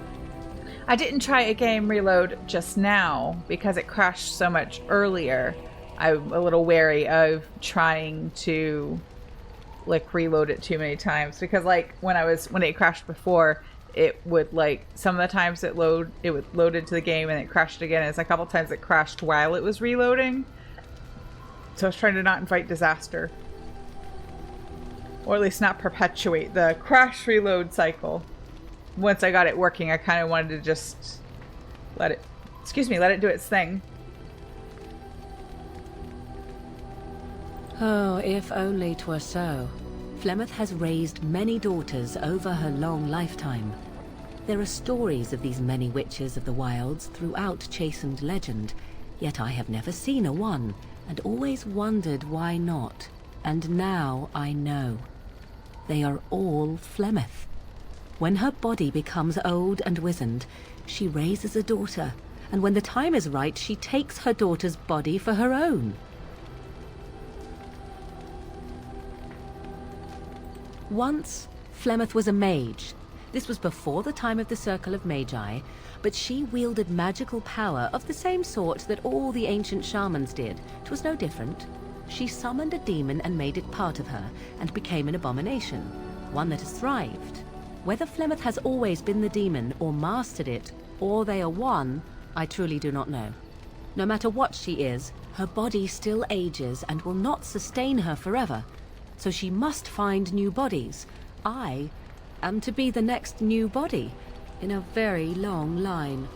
Speaker 1: I didn't try a game reload just now because it crashed so much earlier. I'm a little wary of trying to like reload it too many times, because like when it crashed before, it would like some of the times it would load into the game and it crashed again. It's a couple times it crashed while it was reloading. So I was trying to not invite disaster, or at least not perpetuate the crash reload cycle. Once I got it working, I kind of wanted to just let it do its thing.
Speaker 7: Oh, if only 'twere so. Flemeth has raised many daughters over her long lifetime. There are stories of these many witches of the wilds throughout chastened legend, yet I have never seen a one, and always wondered why not. And now I know. They are all Flemeth. When her body becomes old and wizened, she raises a daughter, and when the time is right, she takes her daughter's body for her own. Once, Flemeth was a mage. This was before the time of the Circle of Magi, but she wielded magical power of the same sort that all the ancient shamans did. 'Twas no different. She summoned a demon and made it part of her, and became an abomination, one that has thrived. Whether Flemeth has always been the demon, or mastered it, or they are one, I truly do not know. No matter what she is, her body still ages and will not sustain her forever. So she must find new bodies. I am to be the next new body in a very long line.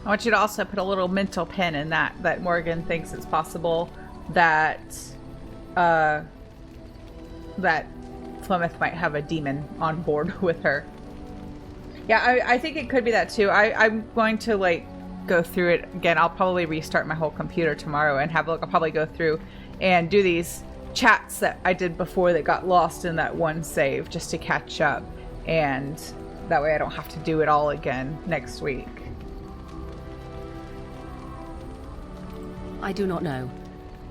Speaker 1: I want you to also put a little mental pin in that Morgan thinks it's possible that that Flemeth might have a demon on board with her. Yeah, I think it could be that too. I'm going to like go through it again. I'll probably restart my whole computer tomorrow and have a look. I'll probably go through and do these chats that I did before that got lost in that one save, just to catch up, and that way I don't have to do it all again next week.
Speaker 7: I do not know.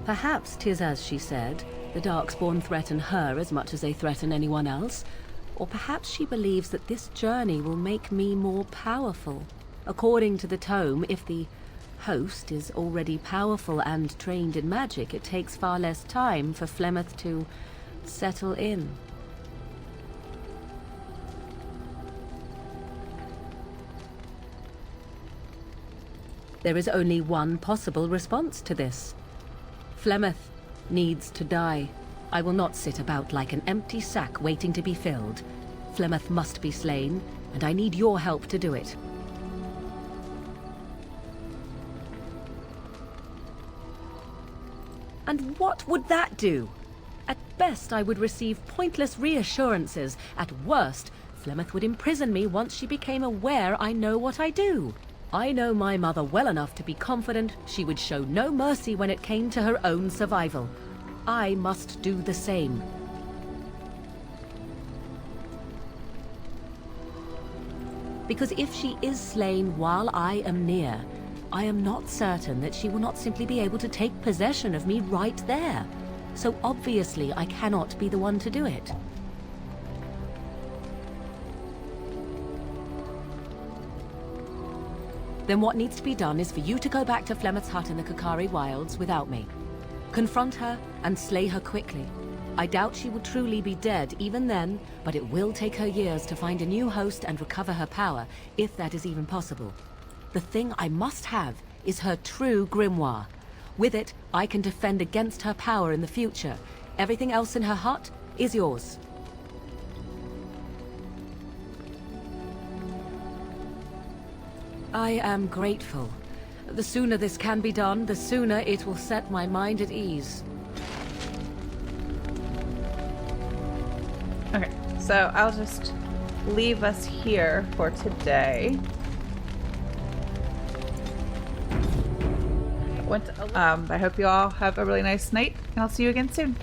Speaker 7: Perhaps 'tis as she said, the Darkspawn threaten her as much as they threaten anyone else. Or perhaps she believes that this journey will make me more powerful. According to the tome, if the host is already powerful and trained in magic, it takes far less time for Flemeth to settle in. There is only one possible response to this. Flemeth needs to die. I will not sit about like an empty sack waiting to be filled. Flemeth must be slain, and I need your help to do it. And what would that do? At best, I would receive pointless reassurances. At worst, Flemeth would imprison me once she became aware I know what I do. I know my mother well enough to be confident she would show no mercy when it came to her own survival. I must do the same. Because if she is slain while I am near, I am not certain that she will not simply be able to take possession of me right there. So obviously I cannot be the one to do it. Then what needs to be done is for you to go back to Flemeth's hut in the Kakari Wilds without me. Confront her and slay her quickly. I doubt she will truly be dead even then, but it will take her years to find a new host and recover her power, if that is even possible. The thing I must have is her true grimoire. With it, I can defend against her power in the future. Everything else in her hut is yours. I am grateful. The sooner this can be done, the sooner it will set my mind at ease.
Speaker 1: Okay, so I'll just leave us here for today. I hope you all have a really nice night, and I'll see you again soon.